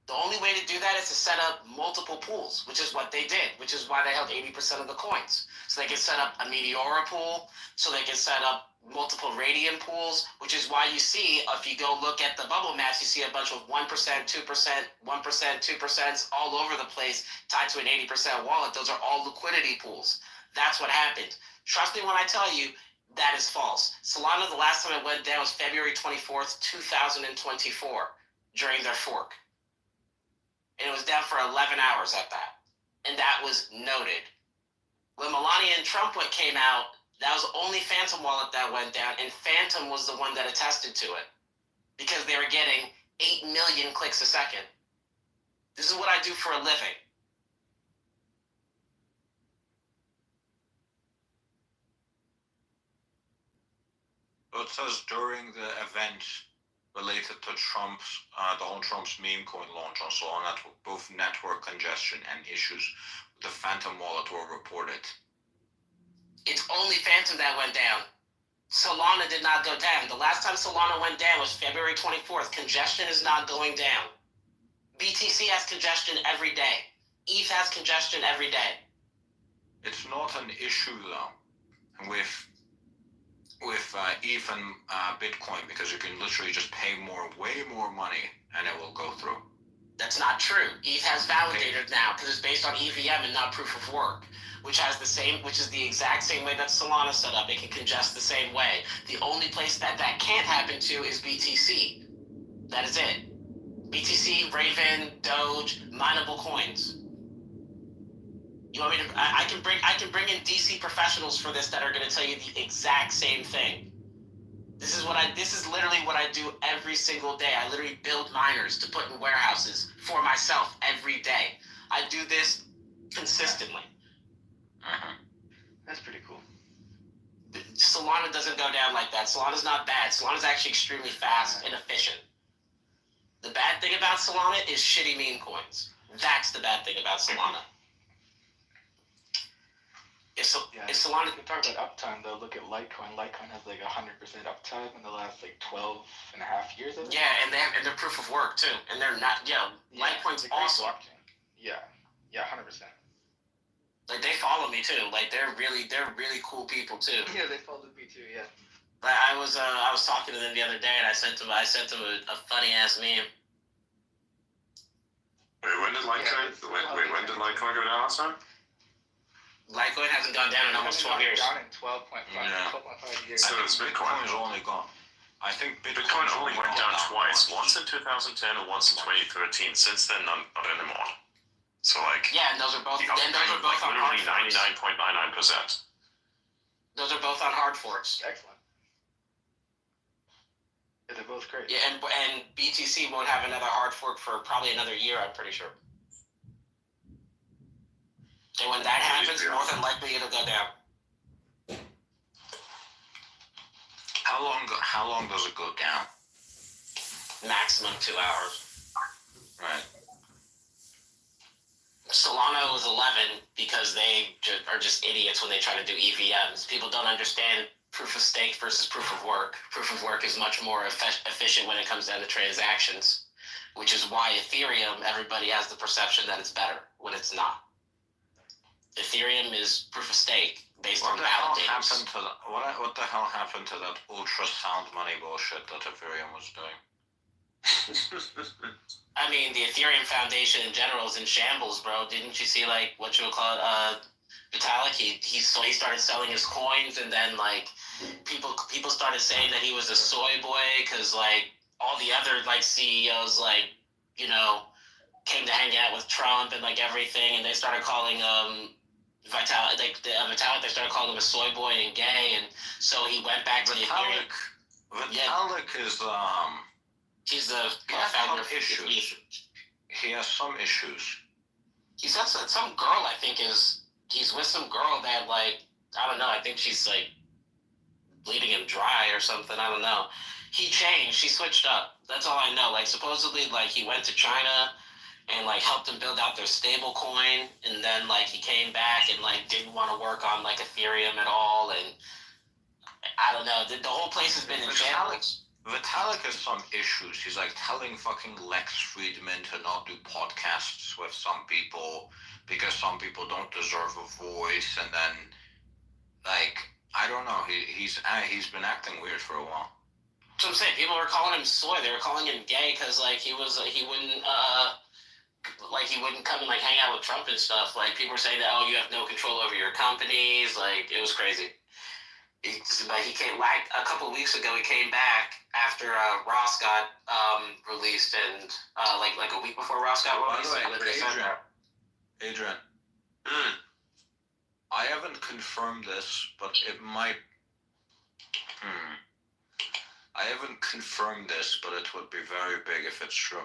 The only way to do that is to set up multiple pools, which is what they did, which is why they held 80% of the coins. So they can set up a Meteora pool, so they can set up multiple Radium pools, which is why you see, if you go look at the bubble maps, you see a bunch of 1%, 2%, 1%, 2% all over the place tied to an 80% wallet. Those are all liquidity pools. That's what happened. Trust me when I tell you, that is false. Solana, the last time it went down was February 24th, 2024, during their fork. And it was down for 11 hours at that. And that was noted. When Melania and Trump came out, that was only Phantom Wallet that went down, and Phantom was the one that attested to it. Because they were getting 8 million clicks a second. This is what I do for a living. So it says during the event related to Donald Trump's meme coin launch on Solana network, both network congestion and issues with the Phantom wallet were reported. It's only Phantom that went down. Solana did not go down. The last time Solana went down was February 24th. Congestion is not going down. BTC has congestion every day. ETH has congestion every day. It's not an issue though with ETH and Bitcoin, because you can literally just pay way more money and it will go through. That's not true. ETH has validator now because it's based on EVM and not proof of work, which is the exact same way that Solana set up. It can congest the same way. The only place that can't happen to is BTC. That is it. BTC, Raven, Doge, mineable coins. You want me to? I can bring in DC professionals for this that are going to tell you the exact same thing. This is literally what I do every single day. I literally build miners to put in warehouses for myself every day. I do this consistently. That's pretty cool. Solana doesn't go down like that. Solana's not bad. Solana's actually extremely fast and efficient. The bad thing about Solana is shitty meme coins. That's the bad thing about Solana. If Solana, we talk about uptime though, look at Litecoin. Litecoin has like 100% uptime in the last like 12 and a half years of it. Yeah, and they're proof of work too, and they're not. Litecoin's awesome. Yeah, 100%. Like they follow me too. Like they're really cool people too. Yeah, they followed me too. Yeah. Like I was talking to them the other day, and I sent them a funny ass meme. Wait, when did Litecoin? When did Litecoin go down last time? Litecoin hasn't gone down in almost 12 years. Down in 12.5 years. So is Bitcoin. Bitcoin's only gone. I think Bitcoin only went down twice. Once in 2010 and once in 2013. Since then, not anymore. So like. Yeah, and those are both. On literally hard 99.99%. Those are both on hard forks. Excellent. Yeah, they're both great. Yeah, and BTC won't have another hard fork for probably another year. I'm pretty sure. And when that happens, more than likely it'll go down. How long does it go down? Maximum 2 hours. Right. Solana was 11 because they are just idiots when they try to do EVMs. People don't understand proof of stake versus proof of work. Proof of work is much more efficient when it comes down to transactions, which is why Ethereum, everybody has the perception that it's better when it's not. Ethereum is proof of stake based on validators. What the hell happened to that ultrasound money bullshit that Ethereum was doing? I mean, the Ethereum Foundation in general is in shambles, bro. Didn't you see, like, what you would call it, Vitalik? He started selling his coins, and then, like, people started saying that he was a soy boy because, like, all the other, like, CEOs, like, you know, came to hang out with Trump and, like, everything, and they started calling, Vitalik, they started calling him a soy boy and gay, and so he went back to the Ethereum. Vitalik is, He's the founder of issues. He has some issues. He said some girl, I think, he's with some girl that, like, I don't know, I think she's, like, bleeding him dry or something, I don't know. He changed. He switched up. That's all I know. Like supposedly, like he went to China and like helped them build out their stable coin, and then like he came back and like didn't want to work on like Ethereum at all, and I don't know. The whole place has been in shambles. Vitalik has some issues. He's like telling fucking Lex Friedman to not do podcasts with some people because some people don't deserve a voice, and then like I don't know. He's been acting weird for a while. So I'm saying people were calling him soy. They were calling him gay because like he wouldn't come and like hang out with Trump and stuff. Like people were saying that you have no control over your companies. Like it was crazy. But he came like a couple weeks ago. He came back after Ross got released, and like a week before Ross got released. Adrian, I haven't confirmed this, but it might. I haven't confirmed this, but it would be very big if it's true.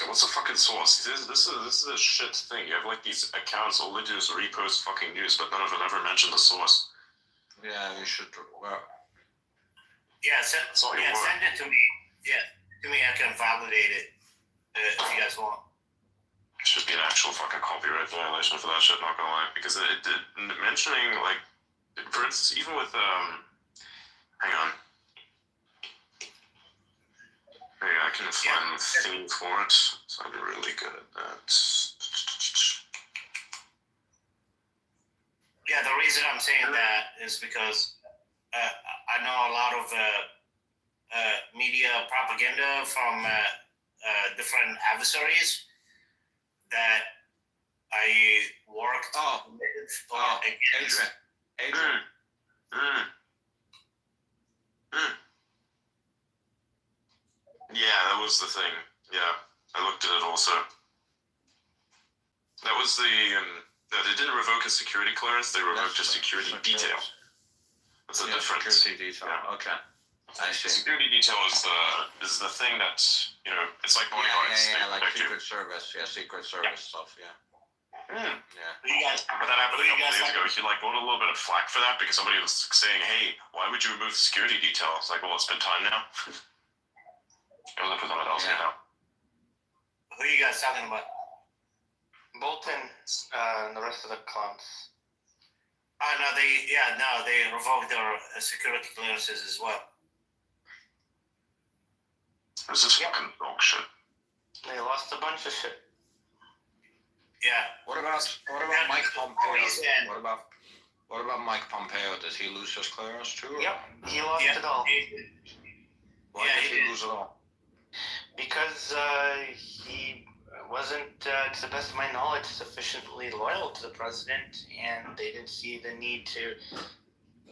What's the fucking source? This is a shit thing. You have like these accounts, all they do is repost fucking news, but none of them ever mention the source. Yeah, you should. Well, Yeah, send it to me. Yeah, to me, I can validate it if you guys want. It should be an actual fucking copyright violation for that shit, not gonna lie. Because it mentioning, like, for instance, even with, hang on. Hey, I can find the theme for it, so I'm really good at that. Yeah, the reason I'm saying that is because I know a lot of media propaganda from different adversaries that I worked with or against. Adrian. Yeah, that was the thing. Yeah, I looked at it also. That was the they didn't revoke a security clearance; they revoked a security detail. That's the difference. Security detail. Yeah. Okay. I see. Security detail is the thing that's it's like bodyguards. Yeah, like Secret Service. Yeah, Secret Service stuff. Yeah. Yeah. You guys, but that happened a couple days ago. He got a little bit of flack for that because somebody was saying, "Hey, why would you remove the security detail?" It's like, well, it's been time now. It was for someone else now. Who are you guys talking about? Bolton and the rest of the clowns. They revoked their security clearances as well. This is fucking dog shit. They lost a bunch of shit. Yeah. What about Mike Pompeo? What about Mike Pompeo? Did he lose his clearance too? Yep, he lost it all. Why did he lose it all? Because he wasn't, to the best of my knowledge, sufficiently loyal to the president, and they didn't see the need to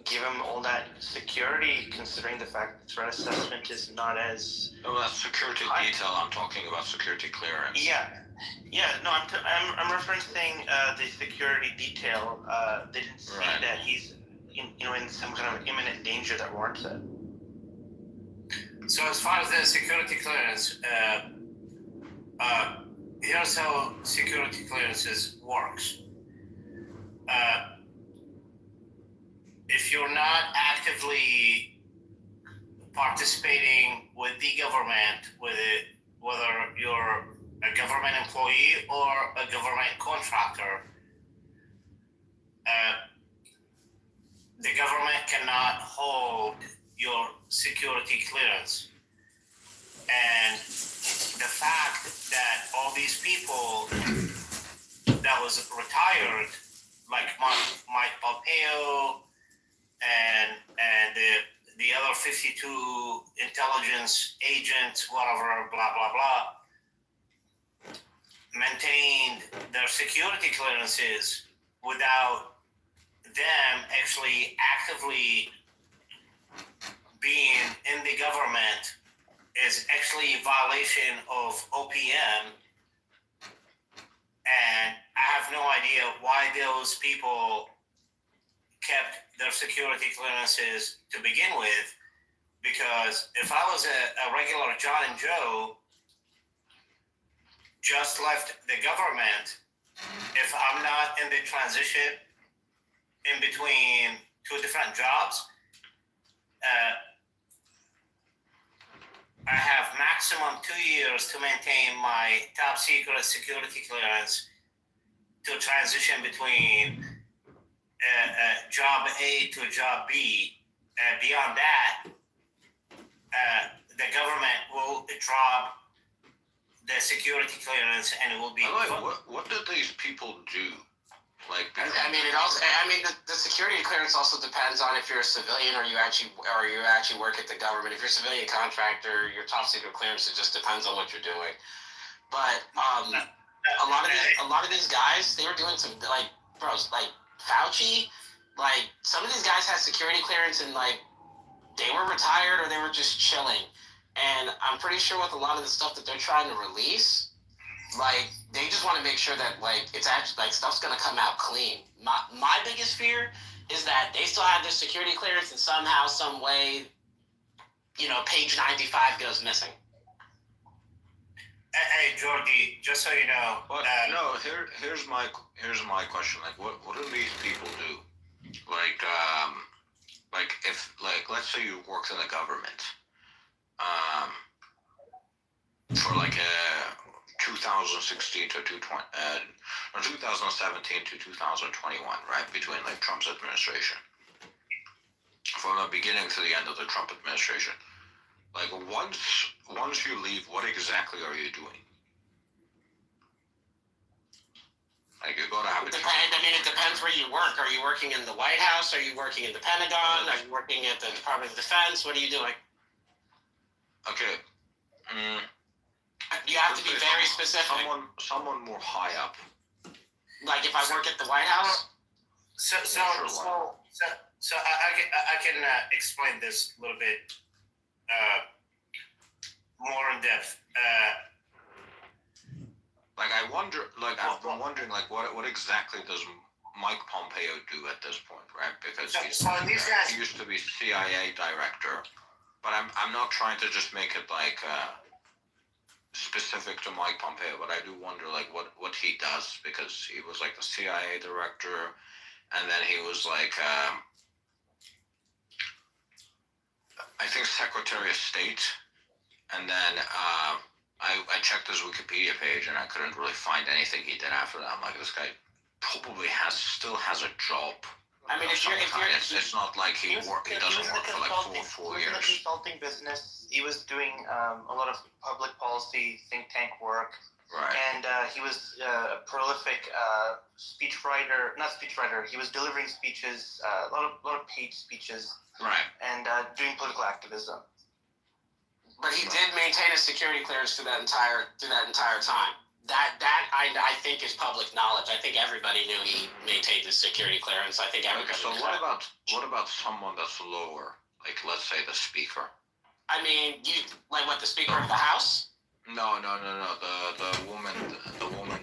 give him all that security, considering the fact that threat assessment is not as... Oh, that's security detail. I'm talking about security clearance. No, I'm referencing the security detail. They didn't see that he's in some kind of imminent danger that warrants it. So as far as the security clearance, here's how security clearances works. If you're not actively participating with the government, whether you're a government employee or a government contractor, the government cannot hold your security clearance. And the fact that all these people that was retired, like Mike Pompeo and the other 52 intelligence agents, whatever, blah, blah, blah, maintained their security clearances without them actually actively being in the government is actually a violation of OPM. And I have no idea why those people kept their security clearances to begin with, because if I was a regular John and Joe, just left the government, if I'm not in the transition in between two different jobs, I have maximum 2 years to maintain my top secret security clearance to transition between job A to job B. Beyond that, the government will drop the security clearance, and it will be. What did these people do? Like, I mean, the security clearance also depends on if you're a civilian or you actually work at the government. If you're a civilian contractor, your top secret clearance, it just depends on what you're doing. But a lot of these guys, they were doing some like Fauci, like some of these guys had security clearance and like they were retired or they were just chilling. And I'm pretty sure with a lot of the stuff that they're trying to release, like they just want to make sure that like it's actually like stuff's gonna come out clean. My biggest fear is that they still have their security clearance and somehow, some way, page 95 goes missing. Hey, Georgie, just so you know. Here's my question. Like, what do these people do? Like if let's say you worked in the government, for like a 2016 to 2020, or 2017 to 2021, right, between like Trump's administration, from the beginning to the end of the Trump administration. Like once you leave, what exactly are you doing? Like you're gonna have it depends where you work. Are you working in the White House? Are you working in the Pentagon? Are you working at the Department of Defense? What are you doing? Okay. You have to be very specific. Someone more high up. Like if I work at the White House. So I can explain this a little bit more in depth. Like I wonder, like I've been wondering, like what exactly does Mike Pompeo do at this point, right? Because he used to be CIA director, but I'm not trying to just make it like specific to Mike Pompeo, but I do wonder like what he does, because he was like the CIA director, and then he was like I think Secretary of State, and then I checked his Wikipedia page and I couldn't really find anything he did after that. I'm like, this guy probably still has a job. I mean, it's not like he doesn't work for like four years. He was in the consulting business. He was doing a lot of public policy think tank work. Right. And he was a prolific speechwriter. Not speechwriter. He was delivering speeches, a lot of paid speeches. Right. And doing political activism. But he did maintain a security clearance through that entire time. That I think is public knowledge. I think everybody knew he maintained his security clearance. I think everybody. Okay, so what about someone that's lower? Like let's say the speaker. I mean, the Speaker of the House? No. The woman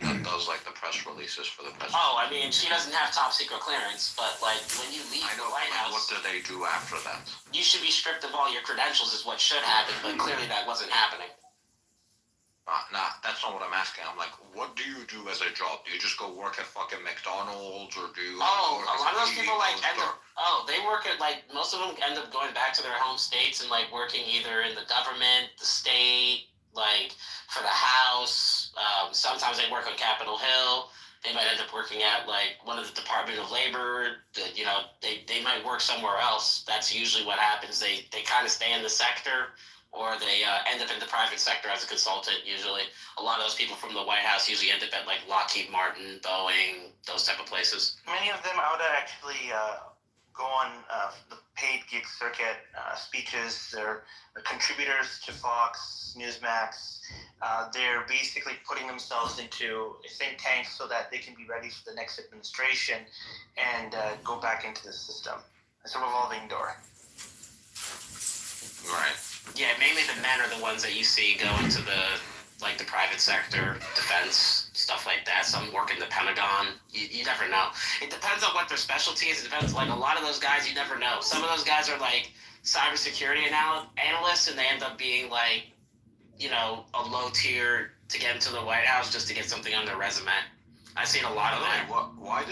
that does like the press releases for the president. Oh, I mean, she doesn't have top secret clearance, but like when you leave the White House, what do they do after that? You should be stripped of all your credentials, is what should happen, but clearly that wasn't happening. Nah, that's not what I'm asking. I'm like, what do you do as a job? Do you just go work at fucking McDonald's, or do you? Oh, a lot of those people they work at most of them end up going back to their home states and like working either in the government, the state, like for the House. Sometimes they work on Capitol Hill. They might end up working at like one of the Department of Labor. They might work somewhere else. That's usually what happens. They kind of stay in the sector, or they end up in the private sector as a consultant. Usually, a lot of those people from the White House usually end up at like Lockheed Martin, Boeing, those type of places. Many of them out there actually go on the paid gig circuit speeches. They're contributors to Fox, Newsmax. They're basically putting themselves into a think tank so that they can be ready for the next administration and go back into the system. It's a revolving door. Right. Yeah, mainly the men are the ones that you see go into the private sector, defense, stuff like that. Some work in the Pentagon. You never know. It depends on what their specialty is. It depends. Like a lot of those guys, you never know. Some of those guys are like cybersecurity analysts, and they end up being like, you know, a low tier to get into the White House just to get something on their resume. I've seen a lot of that. Why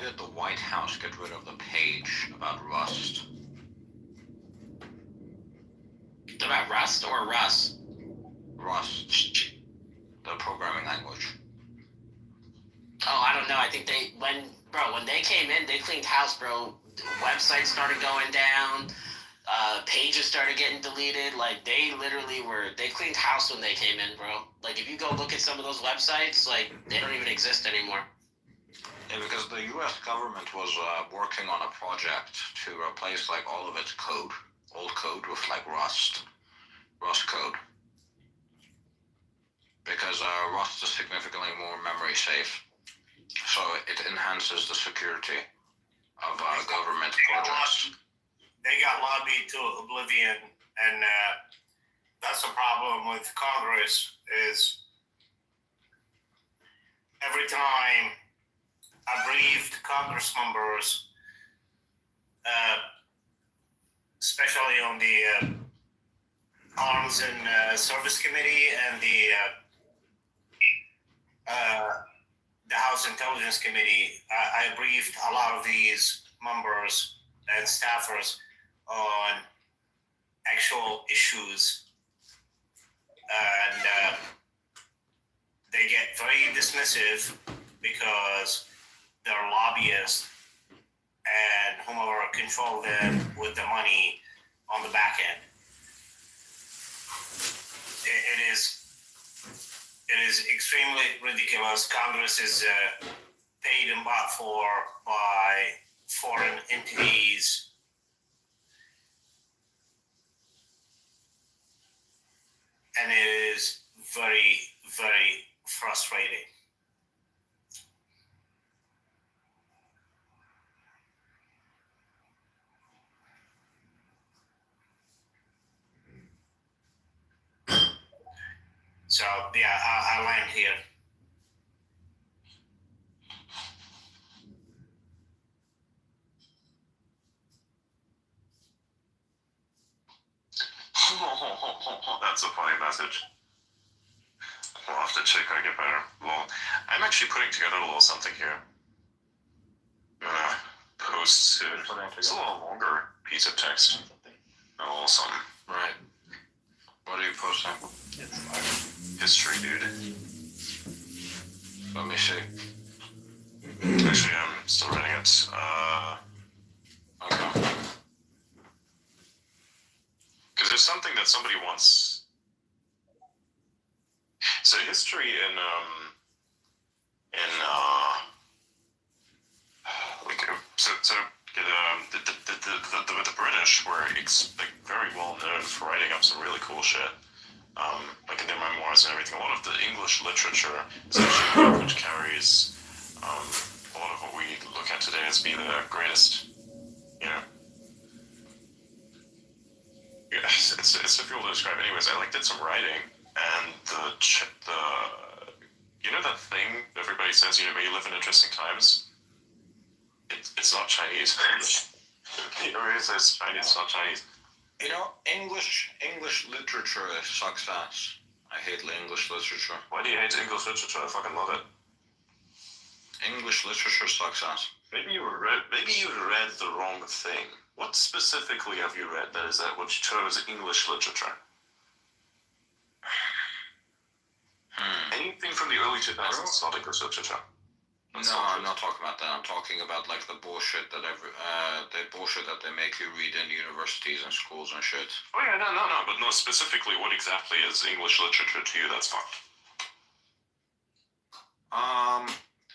did the White House get rid of the page about Rust? About Rust or Russ? Rust, the programming language. Oh, I don't know. I think when they came in, they cleaned house, bro. Websites started going down. Pages started getting deleted. Like they cleaned house when they came in, bro. Like if you go look at some of those websites, like they don't even exist anymore. Yeah, because the U.S. government was working on a project to replace like all of its old code with like Rust code. Because Rust is significantly more memory safe, so it enhances the security of government projects. They got lobbied to oblivion, and that's the problem with Congress. Is every time aggrieved Congress members, especially on the Arms and Service Committee and the House Intelligence Committee, I briefed a lot of these members and staffers on actual issues, and they get very dismissive because they're lobbyists and whomever control them with the money on the back end. It is extremely ridiculous. Congress is paid and bought for by foreign entities. And it is very, very frustrating. So, yeah, I'll land here. That's a funny message. We'll have to check how I get better. Well, I'm actually putting together a little something here. I'm gonna post soon. It's a little longer piece of text. A little something. Right. What are you posting? History, dude. Let me see. Actually, I'm still writing it. Okay. Because there's something that somebody wants. So history in the British were like very well known for writing up some really cool shit. Like in their memoirs and everything. A lot of the English literature is actually one which carries a lot of what we look at today as being the greatest, you know. Yeah, it's difficult to describe. Anyways, I did some writing, and the you know that thing everybody says, you know, may you live in interesting times. It's not Chinese. Everybody says Chinese. It's not Chinese. You know, English literature sucks ass. I hate English literature. Why do you hate English literature? I fucking love it. English literature sucks ass. Maybe you read the wrong thing. What specifically have you read that which chose English literature? Anything from the early 2000s is not English literature. No, I'm not talking about that. I'm talking about like the bullshit that they make you read in universities and schools and shit. Oh yeah, no, but no, specifically, what exactly is English literature to you? That's fine.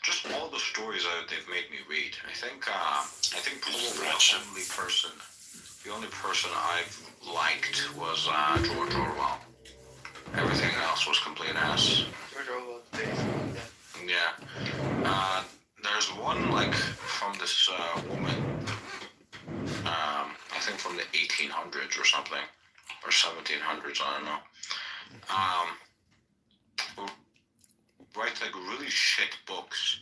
Just all the stories that they've made me read. I think probably the only person I've liked was George Orwell. Everything else was complete ass. George Orwell, Yeah. There's one like from this woman. I think from the 1800s or something, or 1700s. I don't know. writes like really shit books